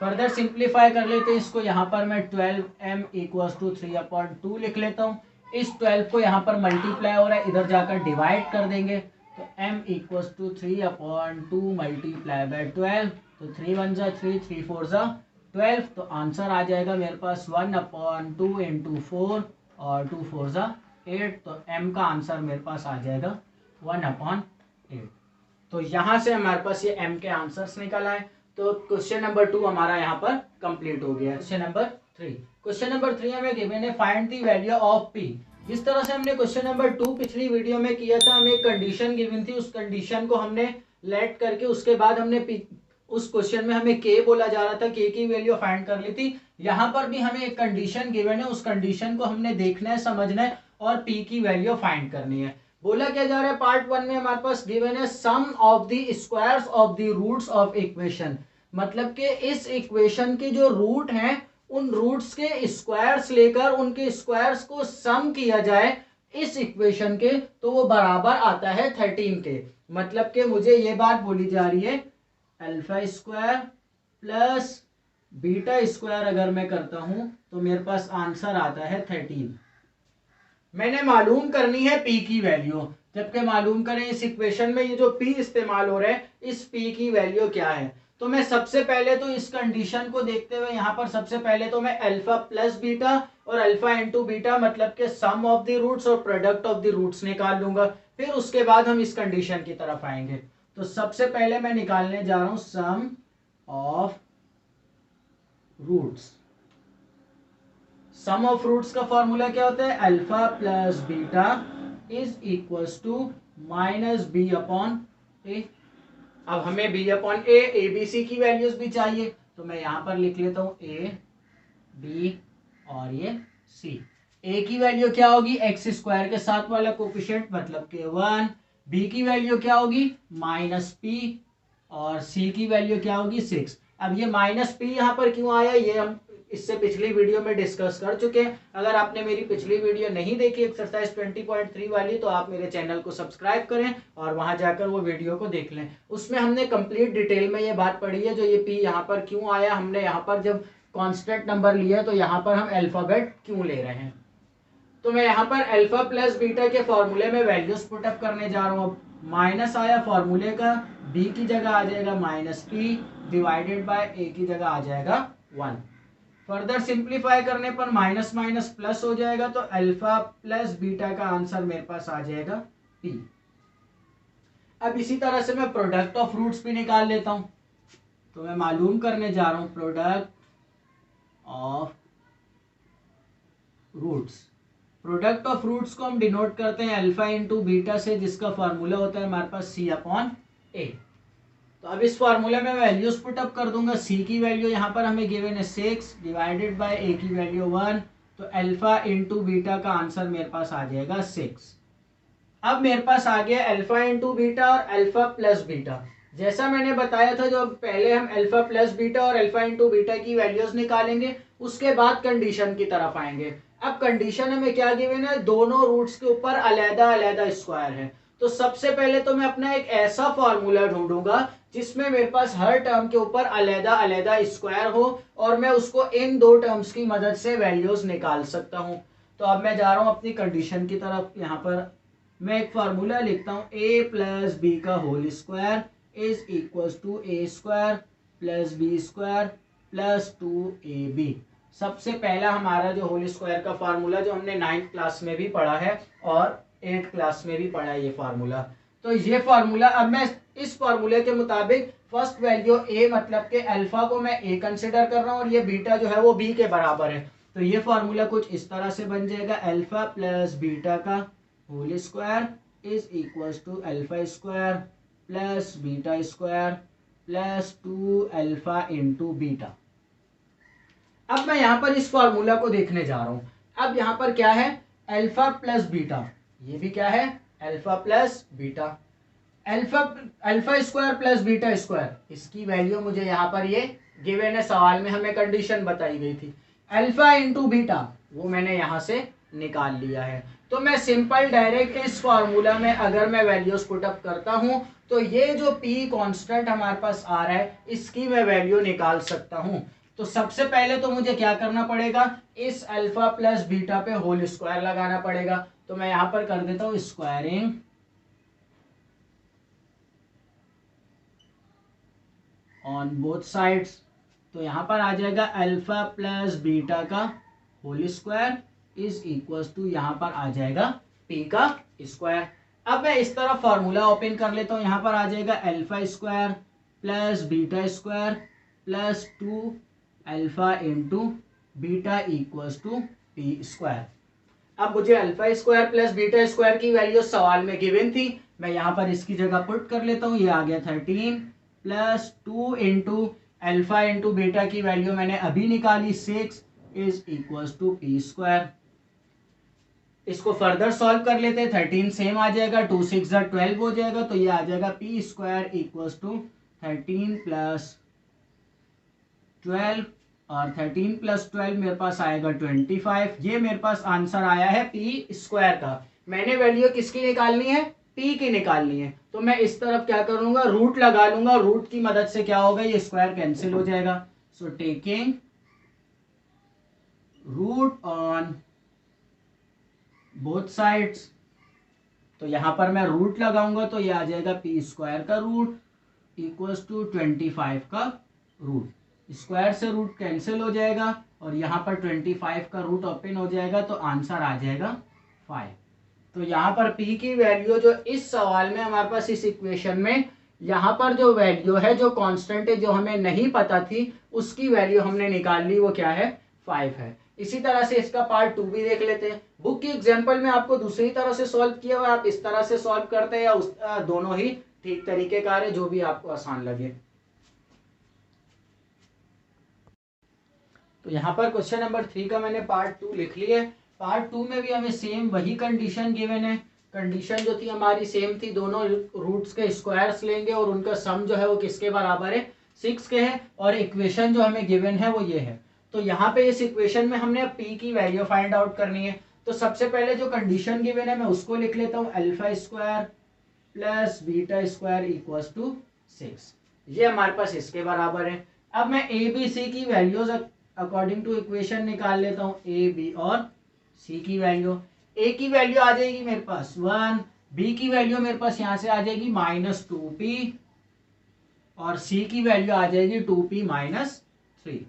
फर्दर सिंप्लीफाई कर लेते हैं इसको, यहाँ पर मैं 12m इक्वल टू 3/2 लिख लेता हूँ। इस 12 को यहाँ पर मल्टीप्लाई हो रहा है, इधर जाकर डिवाइड कर देंगे तो m equal to 3/2 multiply by 12, तो 3 1 जा 3 3 4 जा 12, तो आंसर आ जाएगा मेरे पास 1/2 इंटू 4 और 2 4 जा 8, तो m का आंसर मेरे पास आ जाएगा 1/8। तो यहाँ से हमारे पास ये m के आंसर्स निकल आए। तो क्वेश्चन नंबर 2 हमारा यहाँ पर कंप्लीट हो गया। क्वेश्चन नंबर 3, क्वेश्चन नंबर 3 हमें गिवन है find the value of p। जिस तरह से हमने क्वेश्चन नंबर 2 पिछली वीडियो में किया था, हमें एक कंडीशन गिवन थी, उस कंडीशन को हमने लेट करके उसके बाद हमने उस क्वेश्चन में हमें k बोला जा रहा था, k की वैल्यू फाइंड कर ली थी। यहाँ पर भी हमें एक कंडीशन गिवन है, उस कंडीशन को हमने देखना है, समझना है और p की वैल्यू फाइंड करनी है। बोला क्या जा रहा है, पार्ट 1 में हमारे पास गिवन है sum of the squares of the roots of equation, मतलब कि इस इक्वेशन के जो रूट हैं उन रूट्स के स्क्वायर्स लेकर उनके स्क्वायर्स को सम किया जाए इस इक्वेशन के, तो वो बराबर आता है 13 के। मतलब कि मुझे ये बात बोली जा रही है alpha square plus beta square अगर मैं करता हूं तो मेरे पास आंसर आता है 13। मैंने मालूम करनी है p की वैल्यू, जबकि मालूम करें इस इक्वेशन में ये जो p इस्तेमाल हो रहा है इस p की वैल्यू क्या है। तो मैं सबसे पहले तो इस कंडीशन को देखते हुए यहाँ पर सबसे पहले तो मैं अल्फा प्लस बीटा और अल्फा इंटू बीटा मतलब के सम ऑफ द रूट्स और प्रोडक्ट ऑफ द रूट्स निकाल लूंगा, फिर उसके बाद हम इस कंडीशन की तरफ आएंगे। तो सबसे पहले मैं निकालने जा रहा हूं sum of roots. Sum of roots का फॉर्मूला क्या होता है, alpha plus beta is equals to minus B upon A. अब हमें B upon A B C की वैल्यूज भी चाहिए, तो मैं यहां पर लिख लेता हूं ए बी और ये सी। ए की वैल्यू क्या होगी, एक्स स्क्वायर के साथ वाला कोफिशिएंट मतलब के 1। बी की वैल्यू क्या होगी माइनस पी और सी की वैल्यू क्या होगी 6। अब ये माइनस पी यहाँ पर क्यों आया, ये हम इससे पिछली वीडियो में डिस्कस कर चुके हैं। अगर आपने मेरी पिछली वीडियो नहीं देखी एक्सरसाइज 20.3 वाली, तो आप मेरे चैनल को सब्सक्राइब करें और वहां जाकर वो वीडियो को देख लें। उसमें हमने कंप्लीट डिटेल में ये बात पढ़ी है, जो ये पी यहाँ पर क्यों आया, हमने यहाँ पर जब कांस्टेंट नंबर लिया तो यहाँ पर हम अल्फाबेट क्यों ले रहे हैं। तो मैं यहाँ पर अल्फा प्लस बीटा के फॉर्मूले में वैल्यूज पुटअप करने जा रहा हूँ। माइनस आया फॉर्मूले का, बी की जगह आ जाएगा माइनस पी डिवाइडेड बाय ए की जगह आ जाएगा 1। फर्दर सिंप्लीफाई करने पर माइनस माइनस प्लस हो जाएगा, तो अल्फा प्लस बीटा का आंसर मेरे पास आ जाएगा पी। अब इसी तरह से मैं प्रोडक्ट ऑफ रूट्स भी निकाल लेता हूं। तो मैं मालूम करने जा रहा हूं product of roots. Product of roots को हम डिनोट करते हैं अल्फा इंटू बीटा से, जिसका फॉर्मूला होता है हमारे पास सी अपॉन ए। तो अब इस फॉर्मूले में वैल्यूज पुट अप कर दूंगा। सी की वैल्यू यहाँ पर हमें गिवन है 6 डिवाइडेड बाय ए की वैल्यू 1, तो अल्फा इंटू बीटा का आंसर मेरे पास आ जाएगा 6। अब मेरे पास आ गया अल्फा इंटू बीटा और अल्फा प्लस बीटा। जैसा मैंने बताया था, जो पहले हम अल्फा प्लस बीटा और अल्फा इंटू बीटा की वैल्यूज निकालेंगे, उसके बाद कंडीशन की तरफ आएंगे। अब कंडीशन हमें क्या गिवन है, दोनों रूट्स के ऊपर अलग अलग स्क्वायर है। तो सबसे पहले तो मैं अपना एक ऐसा फॉर्मूला ढूंढूंगा जिसमें मेरे पास हर टर्म के ऊपर अलग अलग स्क्वायर हो और मैं उसको इन दो टर्म्स की मदद से वैल्यूज निकाल सकता हूं। तो अब मैं जा रहा हूं अपनी कंडीशन की तरफ। यहाँ पर मैं एक फार्मूला लिखता हूं, a प्लस बी का whole square is equal to a square plus B square plus 2ab। सबसे पहला हमारा जो होल स्क्वायर का फार्मूला, जो हमने 9th क्लास में भी पढ़ा है और 8th क्लास में भी पढ़ा है ये फार्मूला। तो ये फार्मूला, अब मैं इस फार्मूले के मुताबिक फर्स्ट वैल्यू a मतलब के अल्फा को मैं a कंसिडर कर रहा हूँ और ये बीटा जो है वो b के बराबर है। तो ये फॉर्मूला कुछ इस तरह से बन जाएगा, अल्फा प्लस बीटा का whole square is equals to alpha square plus beta square plus 2 alpha into beta. अब मैं यहाँ पर इस फॉर्मूला को देखने जा रहा हूं। अब यहाँ पर क्या है, अल्फा प्लस बीटा, ये भी क्या है, alpha plus beta. Alpha square plus beta square, इसकी वैल्यू मुझे यहाँ पर ये गिवन है, सवाल में हमें कंडीशन बताई गई थी। अल्फा इंटू बीटा वो मैंने यहाँ से निकाल लिया है। तो मैं सिंपल डायरेक्ट इस फॉर्मूला में अगर मैं वैल्यूज पुटअप करता हूं तो ये जो p कांस्टेंट हमारे पास आ रहा है इसकी मैं वैल्यू निकाल सकता हूं। तो सबसे पहले तो मुझे क्या करना पड़ेगा, इस अल्फा प्लस बीटा पे होल स्क्वायर लगाना पड़ेगा। तो मैं यहां पर कर देता हूं स्क्वायरिंग ऑन बोथ साइड्स। तो यहां पर आ जाएगा अल्फा प्लस बीटा का whole square is equals to, यहां पर आ जाएगा p का स्क्वायर। अब मैं इस तरफ फॉर्मूला ओपन कर लेता हूं, यहां पर आ जाएगा alpha square plus beta square plus 2 alpha into beta equals to p square. अब मुझे alpha square plus beta square की वैल्यू सवाल में गिवन थी, मैं यहां पर इसकी जगह पुट कर लेता हूं। ये आ गया 13 plus 2 into alpha into beta की वैल्यू मैंने अभी निकाली 6 is equals to p square. इसको फर्दर सॉल्व कर लेते हैं, 13 सेम आ जाएगा, 2 6 12 हो जाएगा, तो ये आ जाएगा p square equals to 13 plus 12 और 13 प्लस 12 मेरे पास आएगा 25। ये मेरे पास आंसर आया है p स्क्वायर का। मैंने वैल्यू किसकी निकालनी है, p की निकालनी है। तो मैं इस तरफ क्या करूंगा, रूट लगा लूंगा, रूट की मदद से क्या होगा, ये स्क्वायर कैंसिल हो जाएगा। So taking root on both sides, तो यहां पर मैं रूट लगाऊंगा तो ये आ जाएगा p स्क्वायर का रूट इक्वल्स टू 25 का रूट, स्क्वायर से रूट कैंसिल हो जाएगा और यहाँ पर 25 का रूट ओपन हो जाएगा, तो आंसर आ जाएगा 5। तो यहाँ पर p की वैल्यू जो इस सवाल में हमारे पास इस इक्वेशन में यहाँ पर जो वैल्यू है, जो कांस्टेंट है, जो हमें नहीं पता थी उसकी वैल्यू हमने निकाल ली, वो क्या है, 5 है। इसी तरह से इसका पार्ट 2 भी देख लेते हैं। बुक की एग्जांपल में आपको दूसरी तरह से सॉल्व किया हुआ, आप इस तरह से सॉल्व करते हैं या उस दोनों ही ठीक तरीके का है, जो भी आपको आसान लगे। तो यहाँ पर क्वेश्चन नंबर 3 का मैंने पार्ट 2 लिख लिया है। पार्ट 2 में भी हमें सेम वही कंडीशन गिवन है। कंडीशन जो थी हमारी सेम थी, दोनों रूट्स के स्क्वायर्स लेंगे और उनका सम जो है वो किसके बराबर है, 6 के है, और इक्वेशन जो हमें गिवन है वो ये है। तो यहाँ पे इस इक्वेशन में हमने p की वैल्यू फाइंड आउट करनी है। तो सबसे पहले जो कंडीशन गिवन है मैं उसको लिख लेता हूँ, alpha square plus beta square equals to 6, ये हमारे पास इसके बराबर है। अब मैं a b c की वैल्यूज अकॉर्डिंग टू इक्वेशन निकाल लेता हूँ, a b और c की वैल्यू। a की वैल्यू आ जाएगी मेरे पास 1, b की वैल्यू मेरे पास यहाँ से आ जाएगी -2p और c की वैल्यू आ जाएगी 2p - 3।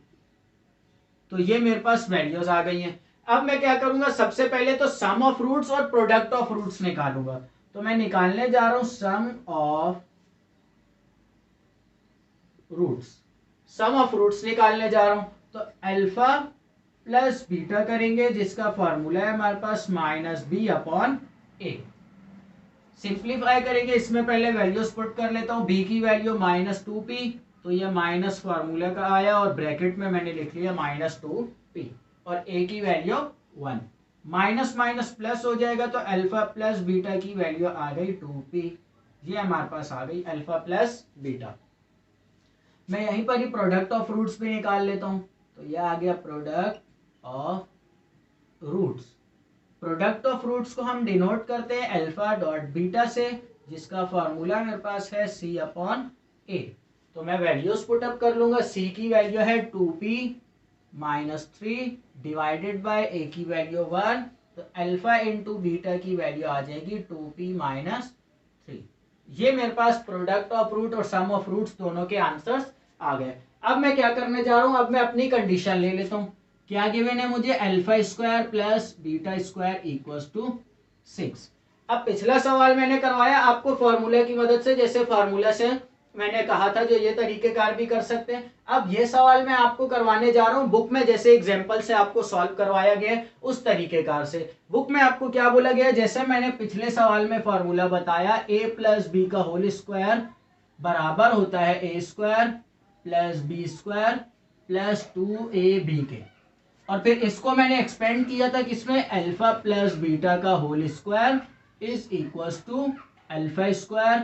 तो ये मेरे पास वैल्यूज आ गई हैं। अब मैं क्या करूंगा, सबसे पहले तो सम ऑफ रूट्स और प्रोडक्ट ऑफ रूट्स निकालूंगा। तो मैं निकालने जा रहा हूं sum of roots, sum of roots निकालने जा रहा हूं। तो अल्फा प्लस बीटा करेंगे, जिसका फॉर्मूला है हमारे पास -b/a। सिंप्लीफाई करेंगे, इसमें पहले वैल्यूज पुट कर लेता हूं। b की वैल्यू -2p, तो ये माइनस फार्मूला का आया और ब्रैकेट में मैंने लिख लिया -2p, और a की वैल्यू 1, माइनस माइनस प्लस हो जाएगा, तो अल्फा प्लस बीटा की वैल्यू आ गई 2p। ये हमारे पास आ गई अल्फा प्लस बीटा। मैं यहीं पर ही प्रोडक्ट ऑफ रूट्स भी निकाल लेता हूं। तो ये आ गया product of roots. Product of roots को हम डिनोट करते हैं अल्फा डॉट बीटा से, जिसका फॉर्मूला मेरे पास है c/a। तो मैं वैल्यूज पुटअप कर लूंगा। c की वैल्यू है 2p - 3 डिवाइडेड बाय a की वैल्यू 1, तो अल्फा इंटू बीटा की वैल्यू आ जाएगी 2p - 3। ये मेरे पास प्रोडक्ट ऑफ रूट और सम ऑफ रूट्स दोनों के आंसर्स आ गए। अब मैं क्या करने जा रहा हूं, अब मैं अपनी कंडीशन ले लेता हूं। क्या गिवन है मुझे, alpha square plus beta square equals to 6। अब पिछला सवाल मैंने करवाया आपको फॉर्मूला की मदद से, जैसे फॉर्मूला से मैंने कहा था जो ये तरीकेकार भी कर सकते हैं। अब ये सवाल मैं आपको करवाने जा रहा हूं बुक में जैसे एग्जांपल से आपको सॉल्व करवाया गया है उस तरीकेकार से। बुक में आपको क्या बोला गया है, जैसे मैंने पिछले सवाल में फॉर्मूला बताया a प्लस बी का होल स्क्वायर बराबर होता है a square plus B square plus 2ab के, और फिर इसको मैंने एक्सपेंड किया था किसमें, अल्फा प्लस बीटा का whole square is equal to alpha square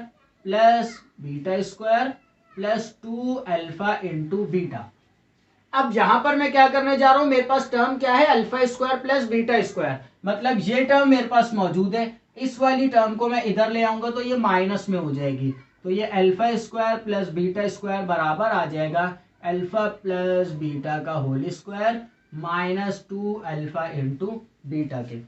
plus beta square plus 2 alpha into beta. अब यहां पर मैं क्या करने जा रहा हूं, मेरे पास टर्म क्या है, alpha square plus beta square, मतलब ये टर्म मेरे पास मौजूद है। इस वाली टर्म को मैं इधर ले आऊंगा तो ये माइनस में हो जाएगी, तो ये alpha square plus beta square बराबर आ जाएगा अल्फा प्लस बीटा का whole square minus 2 alpha into beta के।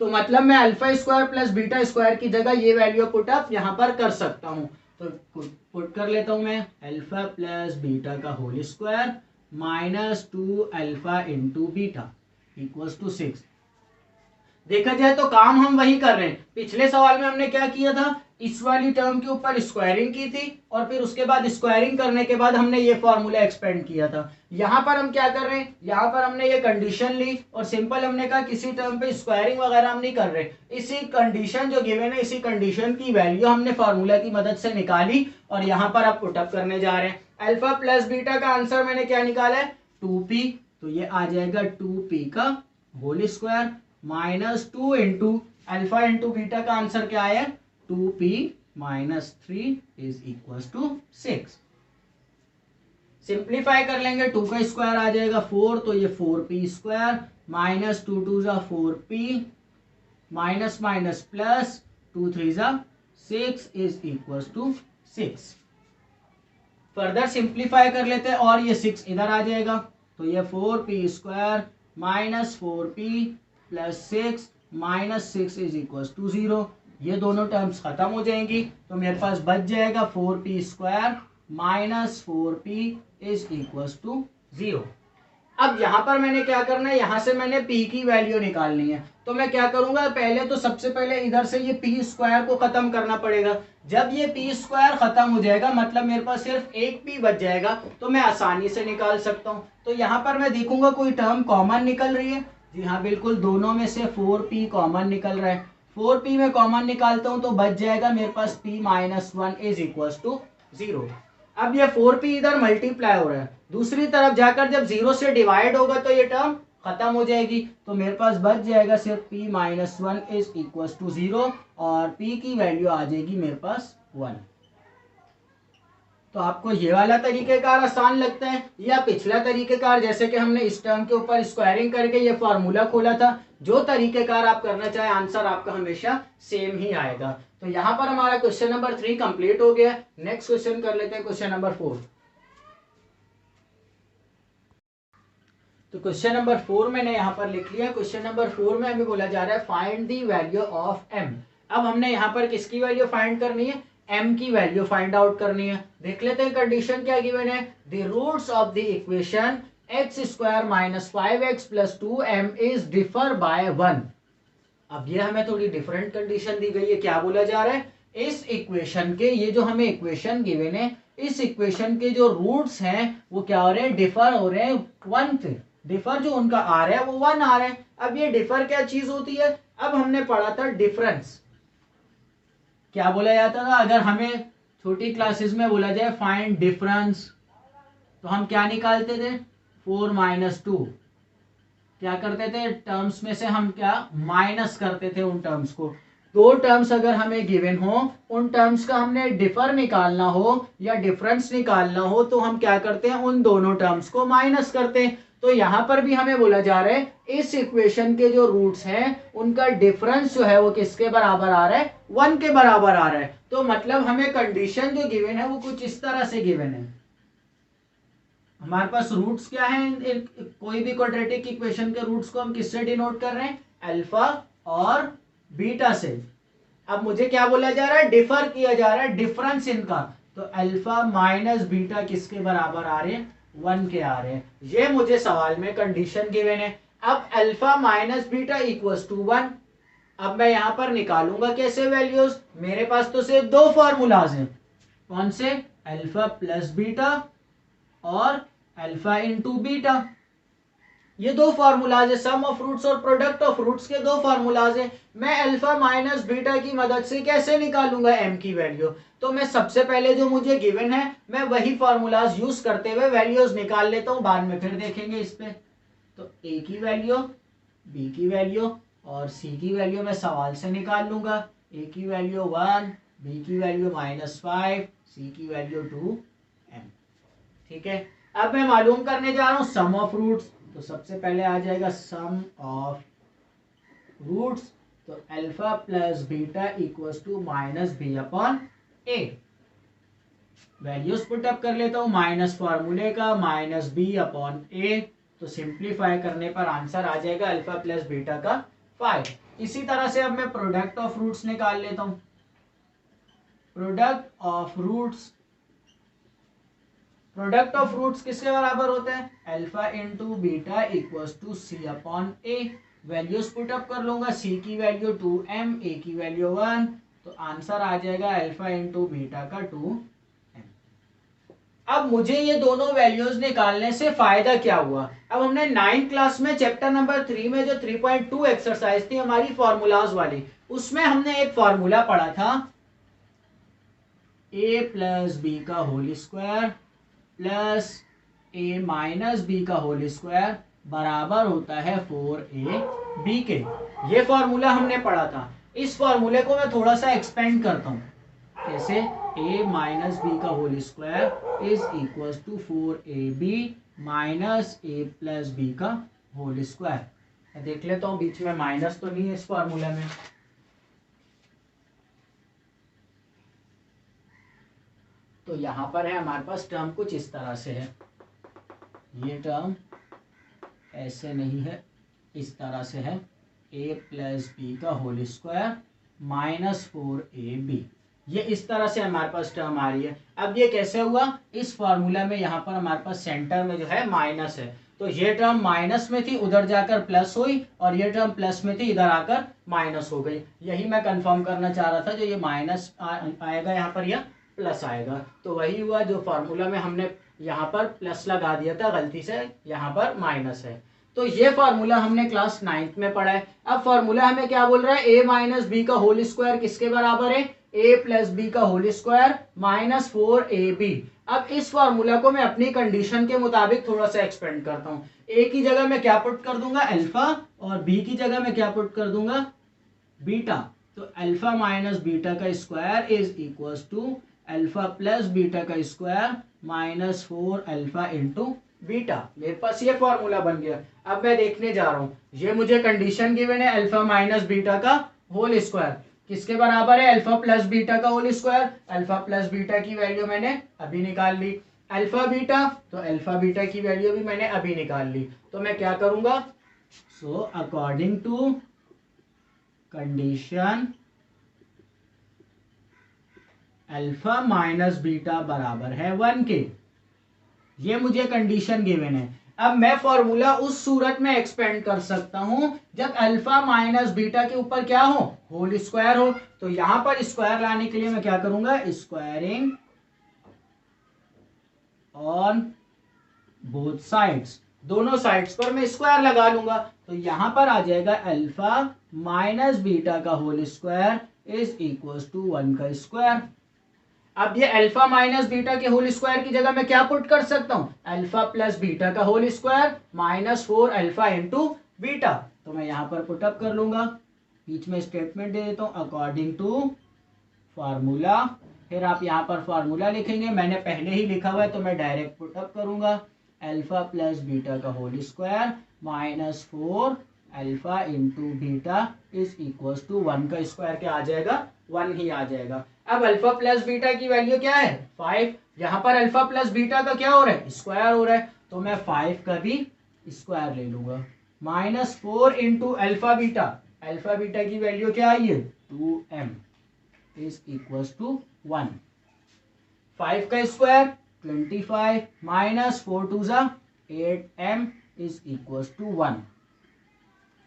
तो मतलब मैं alpha square plus beta square की जगह ये वैल्यू पुट अप यहां पर कर सकता हूं। तो पुट कर लेता हूं मैं अल्फा प्लस बीटा का whole square minus 2 alpha into beta equals to 6। देखा जाए तो काम हम वही कर रहे हैं। पिछले सवाल में हमने क्या किया था, इस वाली टर्म के ऊपर स्क्वायरिंग की थी और फिर उसके बाद स्क्वायरिंग करने के बाद हमने ये फॉर्मूला एक्सपेंड किया था। यहां पर हम क्या कर रहे हैं, यहां पर हमने ये कंडीशन ली और सिंपल हमने कहा किसी टर्म पे स्क्वायरिंग वगैरह हम नहीं कर रहे, इसी कंडीशन जो गिवन है इसी कंडीशन की वैल्यू हमने फॉर्मूला की मदद से निकाली और यहाँ पर आप पुटअप करने जा रहे हैं। अल्फा प्लस बीटा का आंसर मैंने क्या निकाला है 2p, तो ये आ जाएगा 2p का whole square minus 2 into alpha into beta का आंसर क्या है 2p minus 3 is equal to 6। Simplify कर लेंगे, 2 का स्क्वायर आ जाएगा 4, तो ये 4p स्क्वायर माइनस 2 2 जा 4p माइनस माइनस प्लस 2 3 जा 6 is equal to 6। Further simplify कर लेते हैं और ये 6 इधर आ जाएगा, तो ये 4p square minus 4p plus 6 minus 6 is equal to 0। ये दोनों टर्म्स खत्म हो जाएंगी तो मेरे पास बच जाएगा 4p square minus 4p is equal to 0। अब यहां पर मैंने क्या करना है, यहां से मैंने p की वैल्यू निकालनी है, तो मैं क्या करूंगा, पहले तो सबसे पहले इधर से ये p स्क्वायर को खत्म करना पड़ेगा। जब ये p स्क्वायर खत्म हो जाएगा मतलब मेरे पास सिर्फ एक p बच जाएगा, तो मैं आसानी से निकाल सकता हूं। तो यहां पर मैं देखूंगा कोई टर्म कॉमन निकल रही है, जी हाँ बिल्कुल, दोनों में से 4p कॉमन निकल रहा है। 4p में कॉमन निकालता हूं तो बच जाएगा मेरे पास p minus 1 is equal to 0। अब ये 4p इधर मल्टीप्लाई हो रहा है, दूसरी तरफ जाकर जब 0 से डिवाइड होगा तो ये टर्म खत्म हो जाएगी, तो मेरे पास बच जाएगा सिर्फ p minus 1 is equal to 0 और p की वैल्यू आ जाएगी मेरे पास 1। तो आपको ये वाला तरीकेकार आसान लगता है या पिछला तरीकेकार, जैसे कि हमने इस टर्म के ऊपर स्क्वायरिंग करके ये फॉर्मूला खोला था, जो तरीकेकार आप करना चाहे आंसर आपका हमेशा सेम ही आएगा। तो यहाँ पर हमारा क्वेश्चन नंबर 3 कंप्लीट हो गया। नेक्स्ट क्वेश्चन कर लेते हैं, क्वेश्चन नंबर 4। तो क्वेश्चन नंबर 4 मैंने यहाँ पर लिख लिया। क्वेश्चन नंबर 4 में हमें बोला जा रहा है find the value of m। अब हमने यहाँ पर किसकी वैल्यू फाइंड करनी है, m की वैल्यू फाइंड आउट करनी है। देख लेते हैं कंडीशन क्या गिवन है, the roots of the equation x square minus 5x plus 2m is differ by 1। अब ये हमें थोड़ी डिफरेंट कंडीशन दी गई है। क्या बोला जा रहा है, इस इक्वेशन के, ये जो हमें इक्वेशन गिवन है, इस इक्वेशन के जो रूट्स हैं वो क्या हो रहे हैं, डिफर हो रहे हैं 1 से। डिफर जो उनका आ रहा है वो 1 आ रहा है। अब ये डिफर क्या चीज होती है, अब हमने पढ़ा था डिफरेंस। क्या बोला जाता था, अगर हमें छोटी क्लासेस में बोला जाए फाइंड डिफरेंस, तो हम क्या निकालते थे 4 माइनस 2, क्या करते थे, टर्म्स में से हम क्या माइनस करते थे उन टर्म्स को। दो टर्म्स अगर हमें गिवन हो, उन टर्म्स का हमने डिफर निकालना हो या डिफरेंस निकालना हो, तो हम क्या करते हैं, उन दोनों टर्म्स को माइनस करते हैं। तो यहां पर भी हमें बोला जा रहा है इस इक्वेशन के जो रूट्स हैं उनका डिफरेंस जो है वो किसके बराबर आ रहा है, 1 के बराबर आ रहा है। तो मतलब हमें कंडीशन जो गिवन है वो कुछ इस तरह से गिवन है। हमारे पास रूट्स क्या है, कोई भी क्वाड्रेटिक इक्वेशन के रूट्स को हम किससे डिनोट कर रहे हैं, अल्फा और बीटा से। अब मुझे क्या बोला जा रहा है, डिफर किया जा रहा है डिफरेंस इनका, तो अल्फा माइनस बीटा किसके बराबर आ रहे हैं, 1 के आ रहे हैं। ये मुझे सवाल में कंडीशन गिवन है। अब alpha minus beta equals to 1। अब मैं यहां पर निकालूंगा कैसे वैल्यूज, मेरे पास तो सिर्फ दो फॉर्मूलाज हैं, कौन से, अल्फा प्लस बीटा और अल्फा इंटू बीटा। ये दो फार्मूलाज है, सम ऑफ रूट्स और प्रोडक्ट ऑफ रूट्स के दो फार्मूलाज है। मैं अल्फा माइनस बीटा की मदद से कैसे निकालूंगा एम की वैल्यू, तो मैं सबसे पहले जो मुझे गिवन है मैं वही फार्मूलाज यूज करते हुए वैल्यूज निकाल लेता हूं, बाद में फिर देखेंगे इस पे। तो ए की वैल्यू, बी की वैल्यू और सी की वैल्यू मैं सवाल से निकाल लूंगा। ए की वैल्यू 1, बी की वैल्यू -5, सी की वैल्यू 2m। ठीक है, अब मैं मालूम करने जा रहा हूं सम ऑफ रूट्स। तो सबसे पहले आ जाएगा सम ऑफ रूट्स, तो alpha plus beta equals to -b/a। Values put up कर लेता हूं, माइनस फॉर्मूले का -b/a, तो सिंप्लीफाई करने पर आंसर आ जाएगा अल्फा प्लस बीटा का 5। इसी तरह से अब मैं प्रोडक्ट ऑफ रूट्स निकाल लेता हूं। Product of roots, product of roots किसके बराबर होता है, alpha into beta equals to c/a। Values put up कर लूंगा, c की वैल्यू 2m, a की वैल्यू 1, तो आंसर आ जाएगा अल्फा इंटू बीटा का 2m। अब मुझे ये दोनों वैल्यूज निकालने से फायदा क्या हुआ। अब हमने 9th क्लास में चैप्टर नंबर 3 में जो 3.2 एक्सरसाइज थी हमारी फॉर्मूलाज वाली, उसमें हमने एक फॉर्मूला पढ़ा था, a प्लस बी का whole square plus a minus b का होल स्क्वायर बराबर होता है 4ab के। ये फॉर्मूला हमने पढ़ा था। इस फॉर्मूले को मैं थोड़ा सा एक्सपेंड करता हूं, कैसे, a माइनस बी का whole square is equals to 4ab minus a plus b का होल स्क्वायर। देख लेता हूं बीच में माइनस तो नहीं है इस फॉर्मूला में। तो यहां पर है हमारे पास टर्म कुछ इस तरह से है, ये टर्म ऐसे नहीं है, इस तरह से है, a प्लस बी का होल स्क्वायर माइनस 4ab। ये इस तरह से हमारे पास टर्म आ रही है। अब ये कैसे हुआ, इस फॉर्मूला में यहाँ पर हमारे पास सेंटर में जो है माइनस है, तो ये टर्म माइनस में थी उधर जाकर प्लस हुई, और ये टर्म प्लस में थी इधर आकर माइनस हो गई। यही मैं कंफर्म करना चाह रहा था, जो ये माइनस आएगा यहाँ पर या प्लस आएगा, तो वही हुआ। जो फॉर्मूला में हमने यहाँ पर प्लस लगा दिया था गलती से, यहाँ पर माइनस है। तो ये फॉर्मूला हमने क्लास 9th में पढ़ा है। अब फॉर्मूला हमें क्या बोल रहा है, a माइनस बी का होल स्क्वायर किसके बराबर है, a प्लस बी का होल स्क्वायर माइनस 4ab। अब इस फॉर्मूला को मैं अपनी कंडीशन के मुताबिक थोड़ा सा एक्सपेंड करता हूँ। a की जगह मैं क्या पुट कर दूंगा, अल्फा, और b की जगह मैं क्या पुट कर दूंगा, बीटा। तो अल्फा माइनस बीटा का square is equals to alpha plus beta का square minus 4 alpha into beta. मेरे पास ये फॉर्मूला बन गया। अब मैं देखने जा रहा हूं, ये मुझे कंडीशन गिवन है अल्फा माइनस बीटा का होल स्क्वायर किसके बराबर है, अल्फा प्लस बीटा का whole square. Alpha plus beta की वैल्यू मैंने अभी निकाल ली, अल्फा बीटा, तो अल्फा बीटा की वैल्यू भी मैंने अभी निकाल ली। तो मैं क्या करूंगा, so according to condition alpha minus beta बराबर है 1 के, ये मुझे कंडीशन गिवन है। अब मैं फॉर्मूला उस सूरत में एक्सपेंड कर सकता हूं जब अल्फा माइनस बीटा के ऊपर क्या हो, होल स्क्वायर हो। तो यहां पर स्क्वायर लाने के लिए मैं क्या करूंगा, स्क्वायरिंग ऑन बोथ साइड्स, दोनों साइड्स पर मैं स्क्वायर लगा लूंगा। तो यहां पर आ जाएगा अल्फा माइनस बीटा का whole square is equals to 1 का स्क्वायर। अब ये अल्फा माइनस बीटा के होल स्क्वायर की जगह मैं क्या पुट कर सकता हूं, अल्फा प्लस बीटा का whole square minus 4 alpha into beta. तो मैं यहां पर पुटअप कर लूंगा, बीच में स्टेटमेंट दे देता हूं अकॉर्डिंग टू फार्मूला, फिर आप यहां पर फार्मूला लिखेंगे, मैंने पहले ही लिखा हुआ है तो मैं डायरेक्ट पुटअप करूंगा। अल्फा प्लस बीटा का whole square minus 4 alpha into beta is equals to 1 का स्क्वायर क्या आ जाएगा, 1 ही आ जाएगा। अब अल्फा प्लस बीटा की वैल्यू क्या है, 5। यहाँ पर अल्फा प्लस बीटा का क्या हो रहा है, स्क्वायर हो रहा है, तो मैं 5 का भी स्क्वायर ले लूंगा। Minus 4 into alpha beta, alpha beta की वैल्यू क्या आई है, 2m इज इक्वल्स टू 1। 5 का स्क्वायर 25 माइनस 4 टू जा 8m इज इक्वल्स टू 1।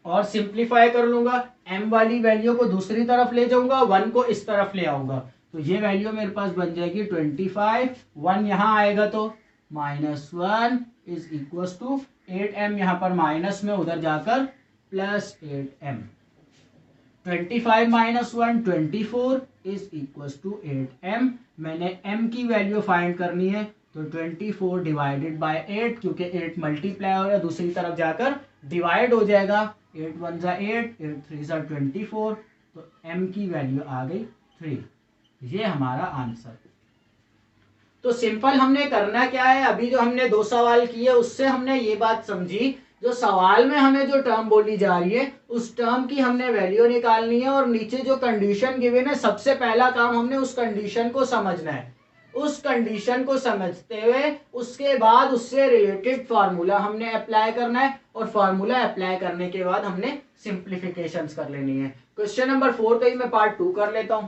और सिंप्लीफाई कर लूंगा, m वाली वैल्यू को दूसरी तरफ ले जाऊंगा, 1 को इस तरफ ले आऊंगा, तो ये वैल्यू मेरे पास बन जाएगी 25, 1 यहाँ आएगा तो -1 इज इक्वल टू 8m, यहाँ पर माइनस में उधर जाकर +8m। 25 - 1 24 is equal to 8m। मैंने m की वैल्यू फाइंड करनी है, तो 24 डिवाइडेड बाय 8, क्योंकि 8 मल्टीप्लाई हो रहा है दूसरी तरफ जाकर डिवाइड हो जाएगा। 8 1 ज़ा 8, 8 3 ज़ा 24, तो m की वैल्यू आ गई 3। ये हमारा आंसर। तो सिंपल हमने करना क्या है, अभी जो हमने 2 सवाल किए उससे हमने ये बात समझी, जो सवाल में हमें जो टर्म बोली जा रही है उस टर्म की हमने वैल्यू निकालनी है, और नीचे जो कंडीशन गिवन है सबसे पहला काम हमने उस कंडीशन को समझना है। उस कंडीशन को समझते हुए उसके बाद उससे रिलेटेड फार्मूला हमने अप्लाई करना है, और फार्मूला अप्लाई करने के बाद हमने सिंप्लीफिकेशंस कर लेनी है। क्वेश्चन नंबर 4 का ही मैं पार्ट 2 कर लेता हूं।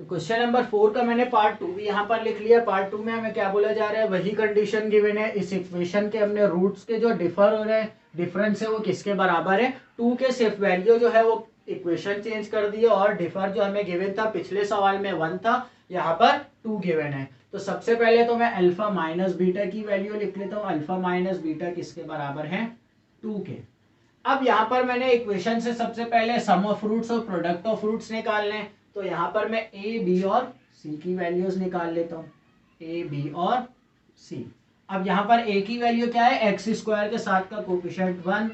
तो क्वेश्चन नंबर 4 का मैंने पार्ट 2 भी यहाँ पर लिख लिया। पार्ट 2 में हमें क्या बोला जा रहा है, वही कंडीशन गिवन है। इस इक्वेशन के हमने रूट्स के जो डिफर हो रहे हैं, डिफरेंस है वो किसके बराबर है, 2 के सिर्फ वैल्यू जो है वो इक्वेशन चेंज कर दी है, और डिफर जो हमें गिवन था पिछले सवाल में 1 था, यहाँ पर 2 गिवन है। तो सबसे पहले तो मैं अल्फा माइनस बीटा की वैल्यू लिख लेता हूँ। अल्फा माइनस बीटा किसके बराबर है, 2 के। अब यहाँ पर मैंने इक्वेशन से सबसे पहले सम ऑफ रूट्स और प्रोडक्ट ऑफ रूट्स निकालने हैं, तो यहाँ पर मैं ए बी और सी की वैल्यूज निकाल लेता हूँ, ए बी और सी। अब यहाँ पर ए की वैल्यू क्या है, एक्स स्क्वायर के साथ का कोफिशिएंट 1,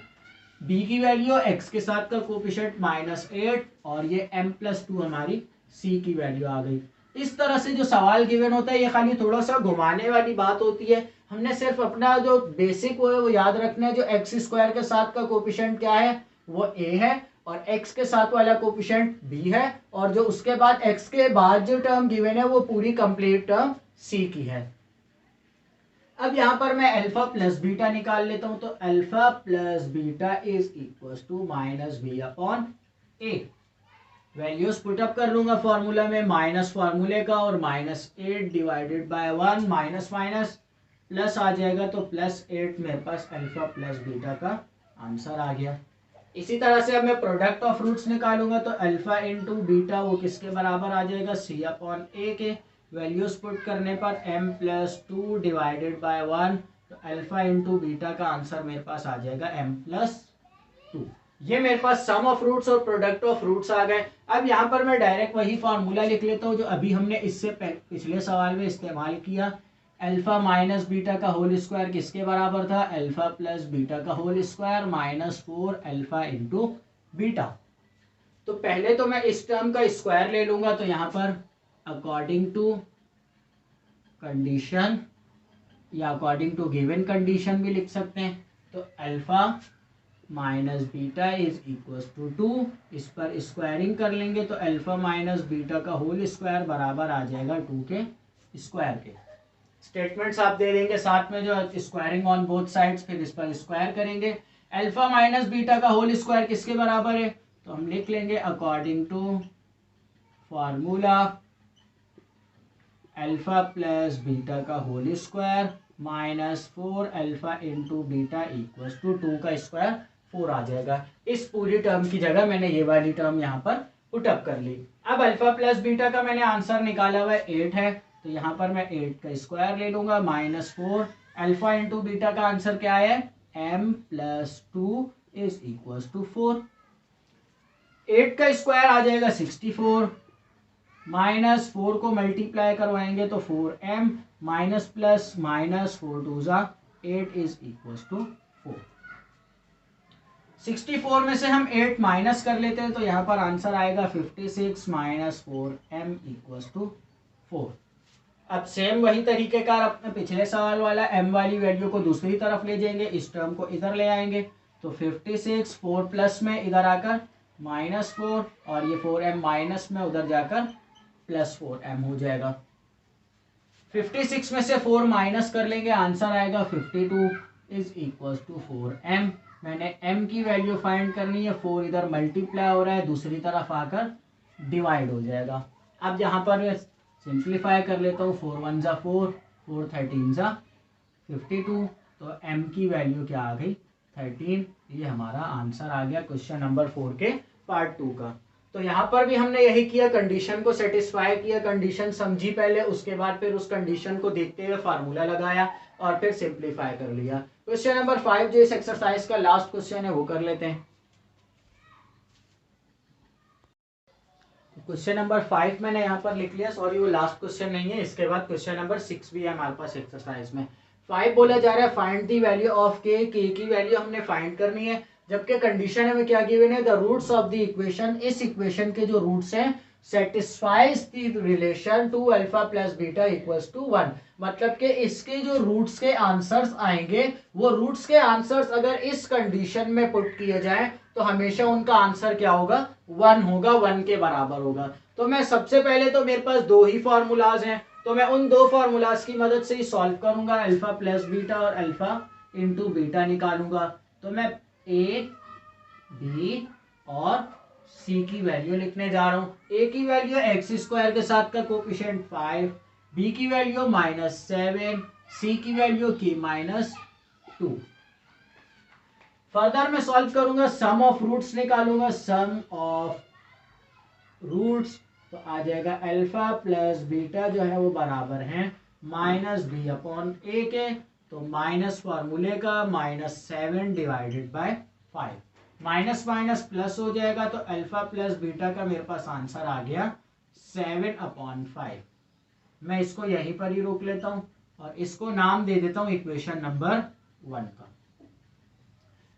बी की वैल्यू एक्स के साथ का कोफिशिएंट -8, और ये m+2 हमारी सी की वैल्यू आ गई। इस तरह से जो सवाल गिवन होता है ये खाली थोड़ा सा घुमाने वाली बात होती है। हमने सिर्फ अपना जो बेसिक वो है वो याद रखना है। जो एक्स स्क्वायर के साथ का कोफिशिएंट क्या है, वो ए है, और x के साथ वाला कोफिशिएंट b है, और जो उसके बाद x के बाद जो टर्म गिवन है वो पूरी कंप्लीट टर्म c की है। अब यहाँ पर मैं अल्फा प्लस बीटा निकाल लेता हूं, तो alpha plus beta is equal to -b/a। Values put up कर लूंगा फॉर्मूला में, माइनस फॉर्मूले का, और -8 divided by 1, minus minus plus आ जाएगा, तो +8 मेरे पास अल्फा प्लस बीटा का आंसर आ गया। इसी तरह से अब मैं प्रोडक्ट ऑफ रूट्स निकालूंगा, तो अल्फा इंटू बीटा वो किसके बराबर आ जाएगा, c/a के। वैल्यूज पुट करने पर m+2 डिवाइडेड बाय 1, तो अल्फा इंटू बीटा का आंसर मेरे पास आ जाएगा m+2। ये मेरे पास सम ऑफ रूट्स और प्रोडक्ट ऑफ रूट्स आ गए। अब यहाँ पर मैं डायरेक्ट वही फॉर्मूला लिख लेता हूँ जो अभी हमने इससे पिछले सवाल में इस्तेमाल किया। अल्फा माइनस बीटा का होल स्क्वायर किसके बराबर था, अल्फा प्लस बीटा का whole square -4 alpha into beta. तो पहले तो मैं इस टर्म का स्क्वायर ले लूंगा, तो यहाँ पर अकॉर्डिंग टू कंडीशन या अकॉर्डिंग टू गिवन कंडीशन भी लिख सकते हैं। तो alpha minus beta is equal to 2, इस पर स्क्वायरिंग कर लेंगे, तो अल्फा माइनस बीटा का होल स्क्वायर बराबर आ जाएगा 2 के स्क्वायर के। स्टेटमेंट्स आप दे देंगे साथ में, जो स्क्वायरिंग ऑन बोथ साइड्स, फिर इस पर स्क्वायर करेंगे। अल्फा माइनस बीटा का होल स्क्वायर किसके बराबर है, तो हम लिख लेंगे according to formula alpha plus beta का whole square -4 alpha into beta equal to 2 का स्क्वायर 4 आ जाएगा। इस पूरी टर्म की जगह मैंने ये वाली टर्म यहाँ पर पुटअप कर ली। अब अल्फा प्लस बीटा का मैंने आंसर निकाला हुआ है 8 है, तो यहाँ पर मैं 8 का स्क्वायर ले लूंगा, -4 अल्फा इंटू बीटा का आंसर क्या है, m+2 इज इक्वल टू 4। 8 का स्क्वायर आ जाएगा 64, -4 को मल्टीप्लाई करवाएंगे तो 4m, माइनस प्लस -4 2 ज़ा 8 इज इक्वल टू 4। 64 में से हम 8 माइनस कर लेते हैं, तो यहाँ पर आंसर आएगा 56 -4m इक्वल टू 4। अब सेम वही तरीकेकार अपने पिछले सवाल वाला m वाली वैल्यू को दूसरी तरफ ले जाएंगे, इस टर्म को इधर ले आएंगे, तो 56 4 प्लस में इधर आकर -4, और ये 4m माइनस में उधर जाकर +4m हो जाएगा। 56 में से 4 माइनस कर लेंगे, आंसर आएगा 52 इज इक्वल टू 4m। मैंने m की वैल्यू फाइंड करनी है, 4 इधर मल्टीप्लाई हो रहा है, दूसरी तरफ आकर डिवाइड हो जाएगा। अब यहाँ पर सिंप्लीफाई कर लेता हूँ, 4 1 ज़ा 4, 4 13 ज़ा 52, तो m की वैल्यू क्या आ गई 13। ये हमारा आंसर आ गया क्वेश्चन नंबर 4 के पार्ट 2 का। तो यहाँ पर भी हमने यही किया, कंडीशन को सेटिस्फाई किया, कंडीशन समझी पहले, उसके बाद फिर उस कंडीशन को देखते हुए फार्मूला लगाया और फिर सिंप्लीफाई कर लिया। क्वेश्चन नंबर 5 जो इस एक्सरसाइज का लास्ट क्वेश्चन है वो कर लेते हैं। क्वेश्चन नंबर 5 मैंने यहाँ पर लिख लिया, सॉरी वो लास्ट क्वेश्चन नहीं है, इसके बाद क्वेश्चन नंबर 6 भी है हमारे पास एक्सरसाइज में। 5 बोला जा रहा है फाइंड दी वैल्यू ऑफ के की वैल्यू हमने फाइंड करनी है, जबकि कंडीशन हमें क्या गिवन है, the roots of the equation, इस इक्वेशन के जो रूट्स हैं satisfies the relation to alpha plus beta equals to 1। मतलब कि इसके जो रूट्स के आंसर्स आएंगे, वो रूट्स के आंसर्स अगर इस कंडीशन में पुट किए जाए तो हमेशा उनका आंसर क्या होगा, 1 होगा, 1 के बराबर होगा। तो मैं सबसे पहले तो मेरे पास दो ही फॉर्मूलाज हैं, तो मैं उन दो फॉर्मूलाज की मदद से ही सॉल्व करूंगा, अल्फा प्लस बीटा और अल्फा इंटू बीटा निकालूंगा। तो मैं ए बी और सी की वैल्यू लिखने जा रहा हूं। ए की वैल्यू एक्स स्क्वायर के साथ का कोफिशिएंट 5, बी की वैल्यू -7, सी की वैल्यू की -2। फर्दर मैं सॉल्व करूंगा, सम ऑफ रूट्स निकालूंगा, सम ऑफ रूट्स तो आ जाएगा अल्फा प्लस बीटा जो है वो बराबर है -b अपॉन ए के, तो माइनस फार्मूले का -7 divided by 5, minus minus plus हो जाएगा, तो अल्फा प्लस बीटा का मेरे पास आंसर आ गया 7/5। मैं इसको यहीं पर ही रोक लेता हूं और इसको नाम दे देता हूं इक्वेशन नंबर 1 का।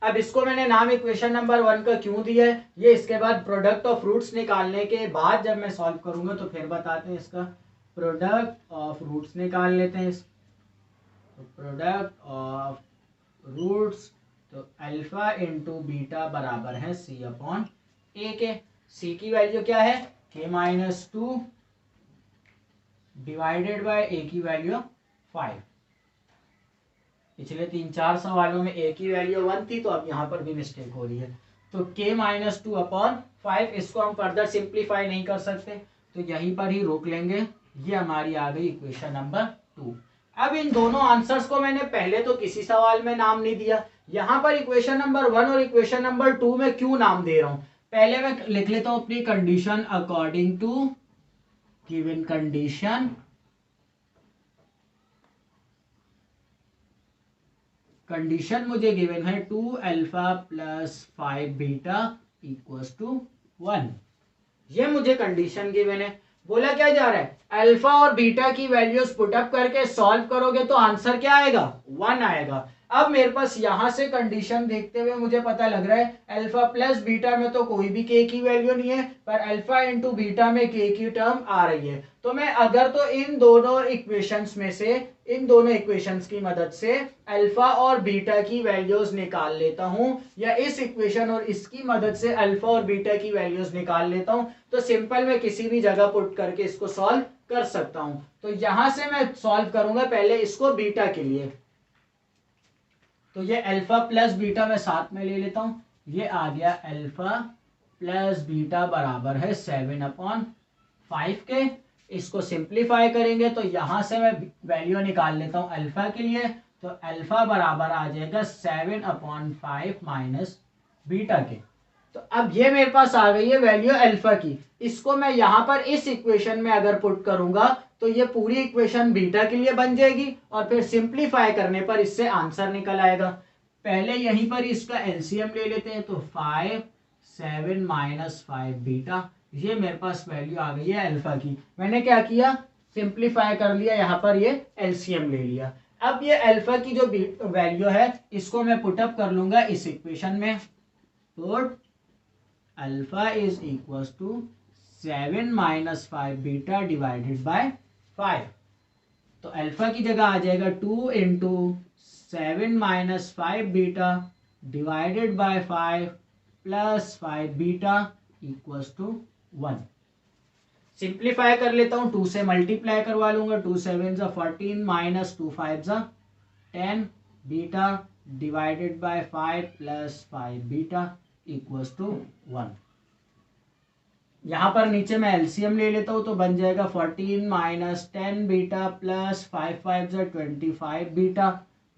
अब इसको मैंने नाम इक्वेशन नंबर 1 का क्यों दिया है, ये इसके बाद प्रोडक्ट ऑफ रूट्स निकालने के बाद जब मैं सॉल्व करूंगा तो फिर बताते हैं। इसका प्रोडक्ट ऑफ रूट्स निकाल लेते हैं। तो प्रोडक्ट ऑफ रूट्स तो अल्फा इंटू बीटा बराबर है सी अपॉन ए के। सी की वैल्यू क्या है, k-2 डिवाइडेड बाय ए की वैल्यू 5। पिछले 3-4 सवालों में ए की वैल्यू 1 थी, तो अब यहाँ पर भी मिस्टेक हो रही है। तो k-2 अपॉन 5, इसको हम फर्दर सिंप्लीफाई नहीं कर सकते, तो यहीं पर ही रोक लेंगे। ये हमारी आ गई इक्वेशन नंबर 2। अब इन दोनों आंसर्स को मैंने पहले तो किसी सवाल में नाम नहीं दिया, यहाँ पर इक्वेशन नंबर 1 और इक्वेशन नंबर 2 में क्यों नाम दे रहा हूं। पहले मैं लिख लेता हूं अपनी condition, according to given condition condition मुझे गिवन है 2 alpha plus 5 beta equals to 1। ये मुझे कंडीशन गिवन है। बोला क्या जा रहा है, अल्फा और बीटा की वैल्यूज पुटअप करके सॉल्व करोगे तो आंसर क्या आएगा, 1 आएगा। अब मेरे पास यहां से कंडीशन देखते हुए मुझे पता लग रहा है अल्फा प्लस बीटा में तो कोई भी के की वैल्यू नहीं है, पर अल्फा इंटू बीटा में के की टर्म आ रही है। तो मैं अगर तो इन दोनों इक्वेशंस में से, इन दोनों इक्वेशंस की मदद से अल्फा और बीटा की वैल्यूज निकाल लेता हूं, या इस इक्वेशन और इसकी मदद से अल्फा और बीटा की वैल्यूज निकाल लेता हूं, तो सिंपल मैं किसी भी जगह पुट करके इसको सॉल्व कर सकता हूं। तो यहां से मैं सॉल्व करूंगा पहले इसको बीटा के लिए। तो ये अल्फा प्लस बीटा मैं साथ में ले लेता हूं, ये आ गया अल्फा प्लस बीटा बराबर है 7/5 के। इसको सिंप्लीफाई करेंगे तो यहां से मैं वैल्यू निकाल लेता हूं अल्फा के लिए, तो अल्फा बराबर आ जाएगा 7/5 माइनस बीटा के। तो अब ये मेरे पास आ गई है वैल्यू अल्फा की। इसको मैं यहां पर इस इक्वेशन में अगर पुट करूंगा तो ये पूरी इक्वेशन बीटा के लिए बन जाएगी, और फिर सिंप्लीफाई करने पर इससे आंसर निकल आएगा। पहले यहीं पर इसका एलसीएम ले लेते हैं, तो 5 7 माइनस 5 बीटा, ये मेरे पास वैल्यू आ गई है अल्फा की। मैंने क्या किया, सिंप्लीफाई कर लिया, यहाँ पर ये एलसीएम ले लिया। अब ये अल्फा की जो वैल्यू है इसको मैं पुटअप कर लूंगा इस इक्वेशन में। Put alpha is equals to 7 minus 5 beta divided by 5। तो अल्फा की जगह आ जाएगा 2 इंटू 7 minus 5 beta divided by 5 plus 5 beta equals to 1। Simplify कर लेता हूं, 2 से मल्टीप्लाई करवा लूंगा, 2 7 14 minus 2 5 10 beta divided by 5 plus 5 beta equals to 1। यहां पर नीचे मैं एलसीएम ले लेता हूं, तो बन जाएगा 14 minus 10 beta plus 5 5 25 beta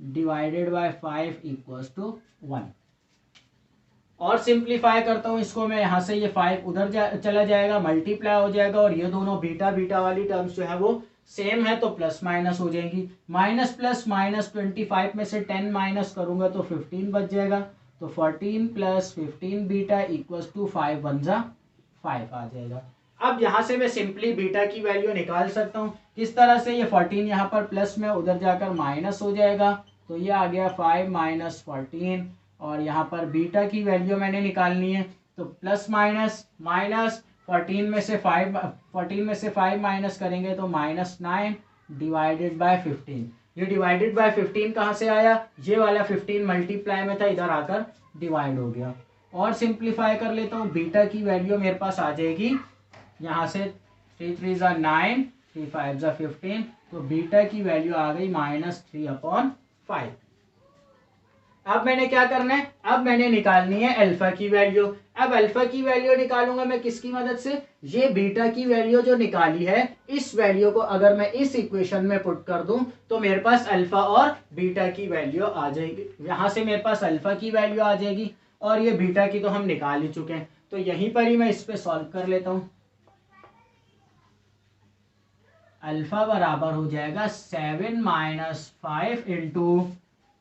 divided by 5 equals to 1। और सिंप्लीफाई करता हूँ इसको मैं, यहाँ से ये 5 उधर चला जाएगा, मल्टीप्लाई हो जाएगा और ये दोनों बीटा बीटा वाली टर्म्स जो है वो सेम है तो प्लस माइनस हो जाएंगी। माइनस प्लस माइनस 25 में से 10 माइनस करूंगा तो 15 बच जाएगा। तो 14 plus 15 beta equals to 5 one जा 5 आ जाएगा। अब यहाँ से मैं सिंपली बीटा की वैल्यू निकाल सकता हूँ। किस तरह से? ये 14 यहाँ पर प्लस में उधर जाकर माइनस हो जाएगा तो ये आ गया 5 माइनस 14 और यहाँ पर बीटा की वैल्यू मैंने निकालनी है तो प्लस माइनस माइनस 14 में से 5 माइनस करेंगे तो -9 डिवाइडेड बाय 15। ये डिवाइडेड बाय 15 कहाँ से आया? ये वाला 15 मल्टीप्लाई में था, इधर आकर डिवाइड हो गया। और सिंप्लीफाई कर लेता हूँ, बीटा की वैल्यू मेरे पास आ जाएगी यहाँ से 3 3 ज़ा 9, 3 5 ज़ा 15, तो बीटा की वैल्यू आ गई -3/5। अब मैंने क्या करना है? अब मैंने निकालनी है अल्फा की वैल्यू। अब अल्फा की वैल्यू निकालूंगा मैं किसकी मदद से? ये बीटा की वैल्यू जो निकाली है, इस वैल्यू को अगर मैं इस इक्वेशन में पुट कर दूं तो मेरे पास अल्फा और बीटा की वैल्यू आ जाएगी। यहाँ से मेरे पास अल्फा की वैल्यू आ जाएगी और ये बीटा की तो हम निकाल ही चुके हैं, तो यहीं पर ही मैं इस पे सॉल्व कर लेता हूँ। अल्फा बराबर हो जाएगा 7 - 5 इंटू,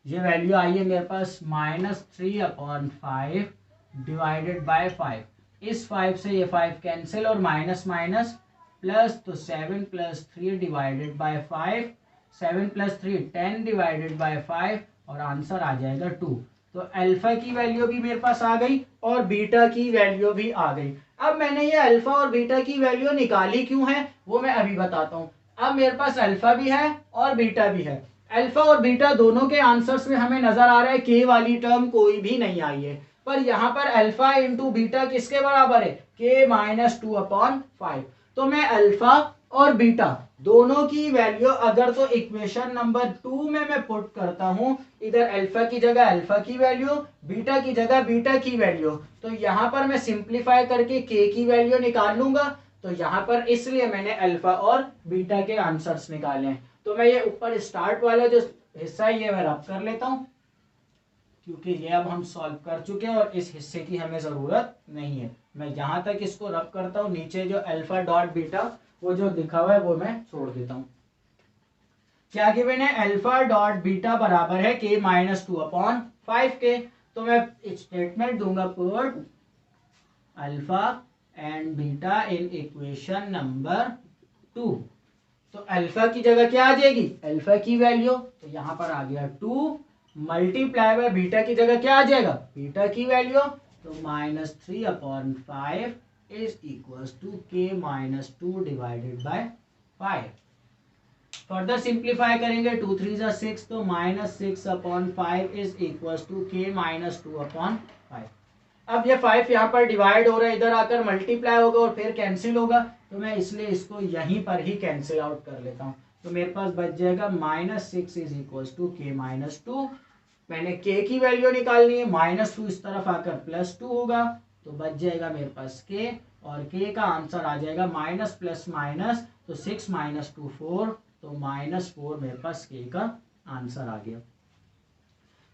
ये वैल्यू आई है मेरे पास -3/5 डिवाइडेड बाय 5। इस 5 से ये 5 कैंसिल और माइनस माइनस प्लस, तो 7 + 3 डिवाइडेड बाय 5, 7 + 3 10 डिवाइडेड बाय 5 और आंसर आ जाएगा 2। तो अल्फा की वैल्यू भी मेरे पास आ गई और बीटा की वैल्यू भी आ गई। अब मैंने ये अल्फा और बीटा की वैल्यू निकाली क्यों है वो मैं अभी बताता हूँ। अब मेरे पास अल्फा भी है और बीटा भी है। अल्फा और बीटा दोनों के आंसर्स में हमें नजर आ रहा है के वाली टर्म कोई भी नहीं आई है, पर यहाँ पर अल्फा इंटू बीटा किसके बराबर है? के -2/5। तो मैं अल्फा और बीटा दोनों की वैल्यू अगर तो इक्वेशन नंबर 2 में मैं पुट करता हूं, इधर अल्फा की जगह अल्फा की वैल्यू, बीटा की जगह बीटा की वैल्यू, तो यहां पर मैं सिंप्लीफाई करके के की वैल्यू निकाल लूंगा। तो यहां पर इसलिए मैंने अल्फा और बीटा के आंसर्स निकाले हैं। तो मैं ये ऊपर स्टार्ट वाला जो हिस्सा है ये मैं रब कर लेता हूं, क्योंकि ये अब हम सॉल्व कर चुके हैं और इस हिस्से की हमें जरूरत नहीं है। मैं यहां तक इसको रब करता हूं, नीचे जो अल्फा डॉट बीटा वो जो लिखा हुआ है वो मैं छोड़ देता हूं। क्या गिवन है? अल्फा डॉट बीटा बराबर है के -2/5 के। तो मैं स्टेटमेंट दूंगा, put alpha and beta in equation number 2। तो अल्फा की जगह क्या आ जाएगी? अल्फा की वैल्यू, तो यहां पर आ गया 2 मल्टीप्लाई बाय बीटा की जगह क्या आ जाएगा? बीटा की वैल्यू, तो -3/5 इज इक्वल्स टू के -2 डिवाइडेड बाय 5। फर्दर सिंप्लीफाई करेंगे, 2 3 ज़ा 6, तो -6/5 इज इक्वल्स टू के -2/5। अब ये 5 यहाँ पर डिवाइड हो रहा है, इधर आकर मल्टीप्लाई होगा और फिर कैंसिल होगा, तो मैं इसलिए इसको यहीं पर ही कैंसिल आउट कर लेता हूँ। तो मेरे पास बच जाएगा -6 इज इक्वल्स टू के -2। मैंने के की वैल्यू निकालनी है, -2 इस तरफ आकर +2 होगा, तो बच जाएगा मेरे पास के, और के का आंसर आ जाएगा माइनस प्लस माइनस, तो 6 - 2 4, तो -4 मेरे पास के का आंसर आ गया।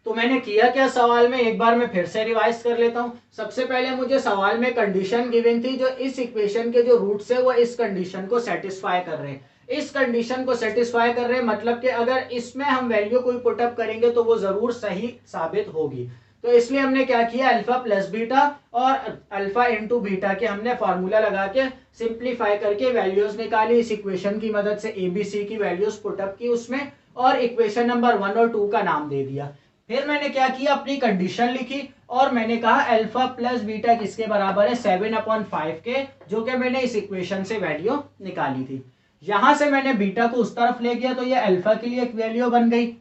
तो मैंने किया क्या सवाल में, एक बार मैं फिर से रिवाइज कर लेता हूं। सबसे पहले मुझे सवाल में कंडीशन गिवन थी, जो इस इक्वेशन के जो रूट्स है वो इस कंडीशन को सेटिस्फाई कर रहे हैं। इस कंडीशन को सेटिस्फाई कर रहे हैं मतलब कि अगर इसमें हम वैल्यू कोई पुटअप करेंगे तो वो जरूर सही साबित होगी। तो इसलिए हमने क्या किया, अल्फा प्लस बीटा और अल्फा इंटू बीटा के हमने फॉर्मूला लगा के सिंप्लीफाई करके वैल्यूज निकाली। इस इक्वेशन की मदद से एबीसी की वैल्यूज पुटअप की उसमें, और इक्वेशन नंबर 1 और 2 का नाम दे दिया। फिर मैंने क्या किया, अपनी कंडीशन लिखी और मैंने कहा अल्फा प्लस बीटा किसके बराबर है? 7/5 के, जो कि मैंने इस इक्वेशन से वैल्यू निकाली थी। यहां से मैंने बीटा को उस तरफ ले गया, तो ये अल्फा के लिए एक वैल्यू बन गई।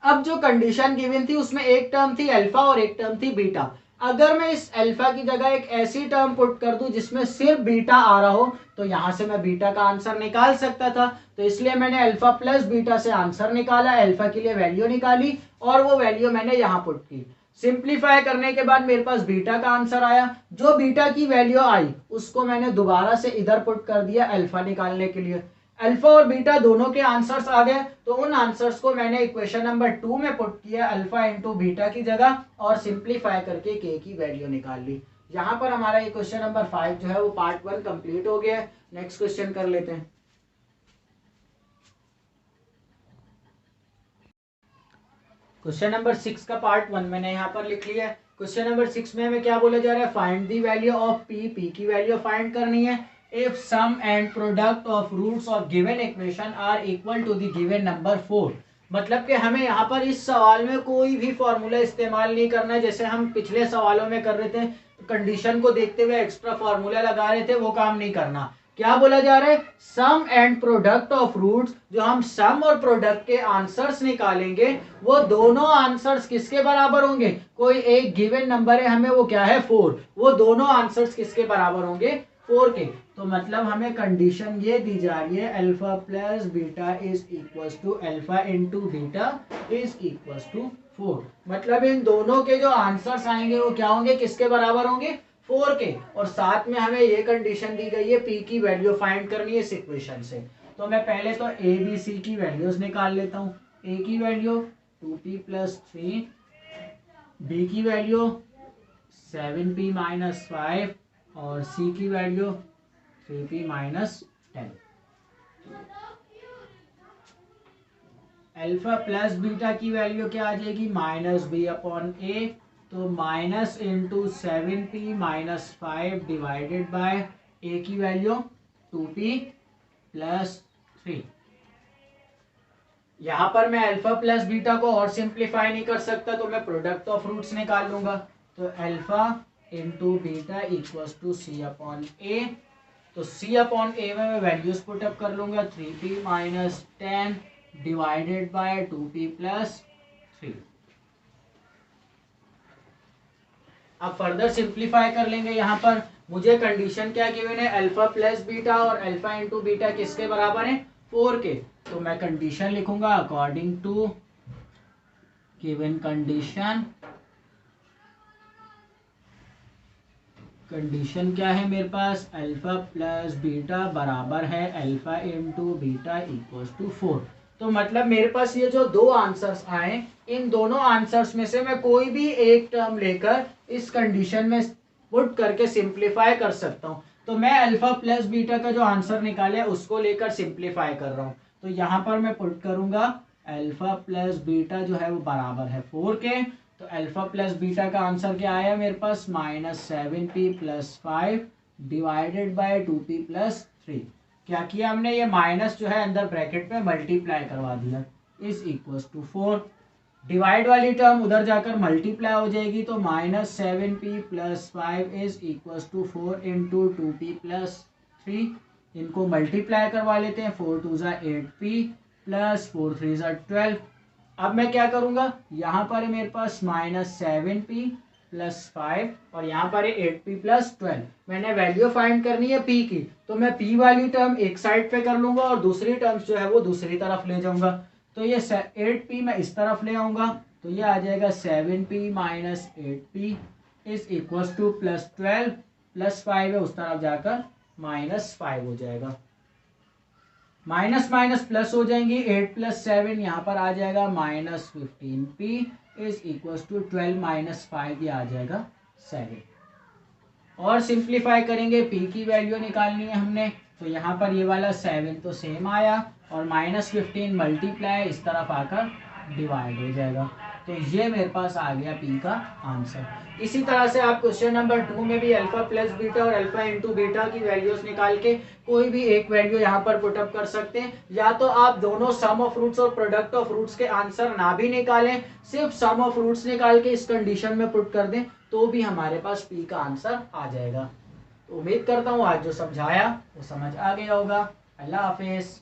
अब जो कंडीशन गिवन थी उसमें एक टर्म थी अल्फा और एक टर्म थी बीटा। अगर मैं इस अल्फा की जगह एक ऐसी टर्म पुट कर दूं जिसमें सिर्फ बीटा आ रहा हो, तो यहां से मैं बीटा का आंसर निकाल सकता था। तो इसलिए मैंने अल्फा प्लस बीटा से आंसर निकाला, अल्फा के लिए वैल्यू निकाली और वो वैल्यू मैंने यहां पुट की। सिंप्लीफाई करने के बाद मेरे पास बीटा का आंसर आया। जो बीटा की वैल्यू आई उसको मैंने दोबारा से इधर पुट कर दिया अल्फा निकालने के लिए। अल्फा और बीटा दोनों के आंसर्स आ गए, तो उन आंसर्स को मैंने इक्वेशन नंबर 2 में पुट किया अल्फा इंटू बीटा की जगह और सिंप्लीफाई करके के की वैल्यू निकाल ली। यहाँ पर हमारा ये क्वेश्चन नंबर 5 जो है वो पार्ट 1 कंप्लीट हो गया है। नेक्स्ट क्वेश्चन कर लेते हैं। क्वेश्चन नंबर 6 का पार्ट 1 मैंने यहाँ पर लिख लिया है। क्वेश्चन नंबर 6 में हमें क्या बोला जा रहा है, find the value of p, p की वैल्यू फाइंड करनी है if sum and product of roots of given equation are equal to the given number 4। मतलब कि हमें यहाँ पर इस सवाल में कोई भी फॉर्मूला इस्तेमाल नहीं करना है, जैसे हम पिछले सवालों में कर रहे थे, कंडीशन को देखते हुए एक्स्ट्रा फॉर्मूला लगा रहे थे, वो काम नहीं करना। क्या बोला जा रहा है, सम एंड प्रोडक्ट ऑफ रूट्स, जो हम सम और प्रोडक्ट के आंसर्स निकालेंगे वो दोनों आंसर्स किसके बराबर होंगे, कोई एक गिवन नंबर है हमें, वो क्या है 4, वो दोनों आंसर्स किसके बराबर होंगे 4 के। तो मतलब हमें कंडीशन ये दी जा रही है alpha plus beta is equal to alpha into beta is equal to 4। मतलब इन दोनों के जो आंसर्स आएंगे वो क्या होंगे, किसके बराबर होंगे 4 के। और साथ में हमें ये कंडीशन दी गई है पी की वैल्यू फाइंड करनी है इस इक्वेशन से। तो मैं पहले तो ए बी सी की वैल्यूज निकाल लेता हूँ। ए की वैल्यू 2p + 3, बी की वैल्यू 7p - 5 और सी की value 3p - 10। Alpha plus beta की वैल्यू क्या आ जाएगी, -b/a, तो minus into 7p - 5 divided by a की वैल्यू 2p + 3। यहां पर मैं अल्फा प्लस बीटा को और सिंप्लीफाई नहीं कर सकता, तो मैं प्रोडक्ट ऑफ रूट्स निकाल लूंगा। तो alpha into beta equal to c/a। तो c/a में मैं वैल्यूज पुटअप कर लूंगा, 3p - 10 डिवाइडेड बाय 2p + 3। अब फर्दर सिंप्लीफाई कर लेंगे। यहाँ पर मुझे कंडीशन क्या गिवन है, अल्फा प्लस बीटा और अल्फा इंटू बीटा किसके बराबर है 4 के। तो मैं कंडीशन लिखूंगा according to given condition. Condition क्या है मेरे पास, अल्फा प्लस बीटा बराबर है alpha into beta equal to 4। तो मतलब मेरे पास ये जो दो आंसर्स आए, इन दोनों आंसर्स में से मैं कोई भी एक टर्म लेकर इस कंडीशन में पुट करके सिंप्लीफाई कर सकता हूँ। तो मैं अल्फा प्लस बीटा का जो आंसर निकाले उसको लेकर सिंप्लीफाई कर रहा हूँ। तो यहाँ पर मैं पुट करूंगा अल्फा प्लस बीटा जो है वो बराबर है 4 के। तो अल्फा प्लस बीटा का आंसर क्या आया मेरे पास, -7p + 5 डिवाइडेड बाय 2p + 3। क्या किया हमने, ये माइनस जो है अंदर ब्रैकेट में मल्टीप्लाई करवा दिया, इज इक्वल टू 4। डिवाइड वाली टर्म उधर जाकर मल्टीप्लाई हो जाएगी, तो -7p + 5 is equal to 4 into 2p + 3। इनको मल्टीप्लाई करवा लेते हैं, 4 2 = 8p + 4 3 = 12। अब मैं क्या करूंगा, यहाँ पर मेरे पास -7p + 5 और यहाँ पर 8p + 12। मैंने वैल्यू फाइंड करनी है p की, तो मैं p वाली टर्म एक साइड पे कर लूंगा और दूसरी टर्म्स जो है वो दूसरी तरफ ले जाऊंगा। तो ये 8p मैं इस तरफ ले आऊंगा, तो ये आ जाएगा 7p - 8p is equal to +12 + 5 है उस तरफ जाकर -5 हो जाएगा। माइनस माइनस प्लस हो जाएंगी, 8 + 7 यहाँ पर आ जाएगा -15p इज इक्वल टू 12 - 5, ये आ जाएगा 7। और सिंप्लीफाई करेंगे, p की वैल्यू निकालनी है हमने, तो यहाँ पर ये वाला 7 तो सेम आया और -15 मल्टीप्लाई इस तरफ आकर डिवाइड हो जाएगा। तो ये मेरे पास आ गया p का आंसर। इसी तरह से आप क्वेश्चन नंबर 2 में भी अल्फा प्लस बीटा और अल्फा इंटू बीटा की वैल्यूज निकाल के कोई भी एक वैल्यू यहाँ पर पुटअप कर सकते हैं। या तो आप दोनों सम ऑफ रूट्स और प्रोडक्ट ऑफ रूट्स के आंसर ना भी निकालें, सिर्फ सम ऑफ रूट्स निकाल के इस कंडीशन में पुट कर दें, तो भी हमारे पास p का आंसर आ जाएगा। तो उम्मीद करता हूँ आज जो समझाया वो समझ आ गया होगा। अल्लाह हाफिज।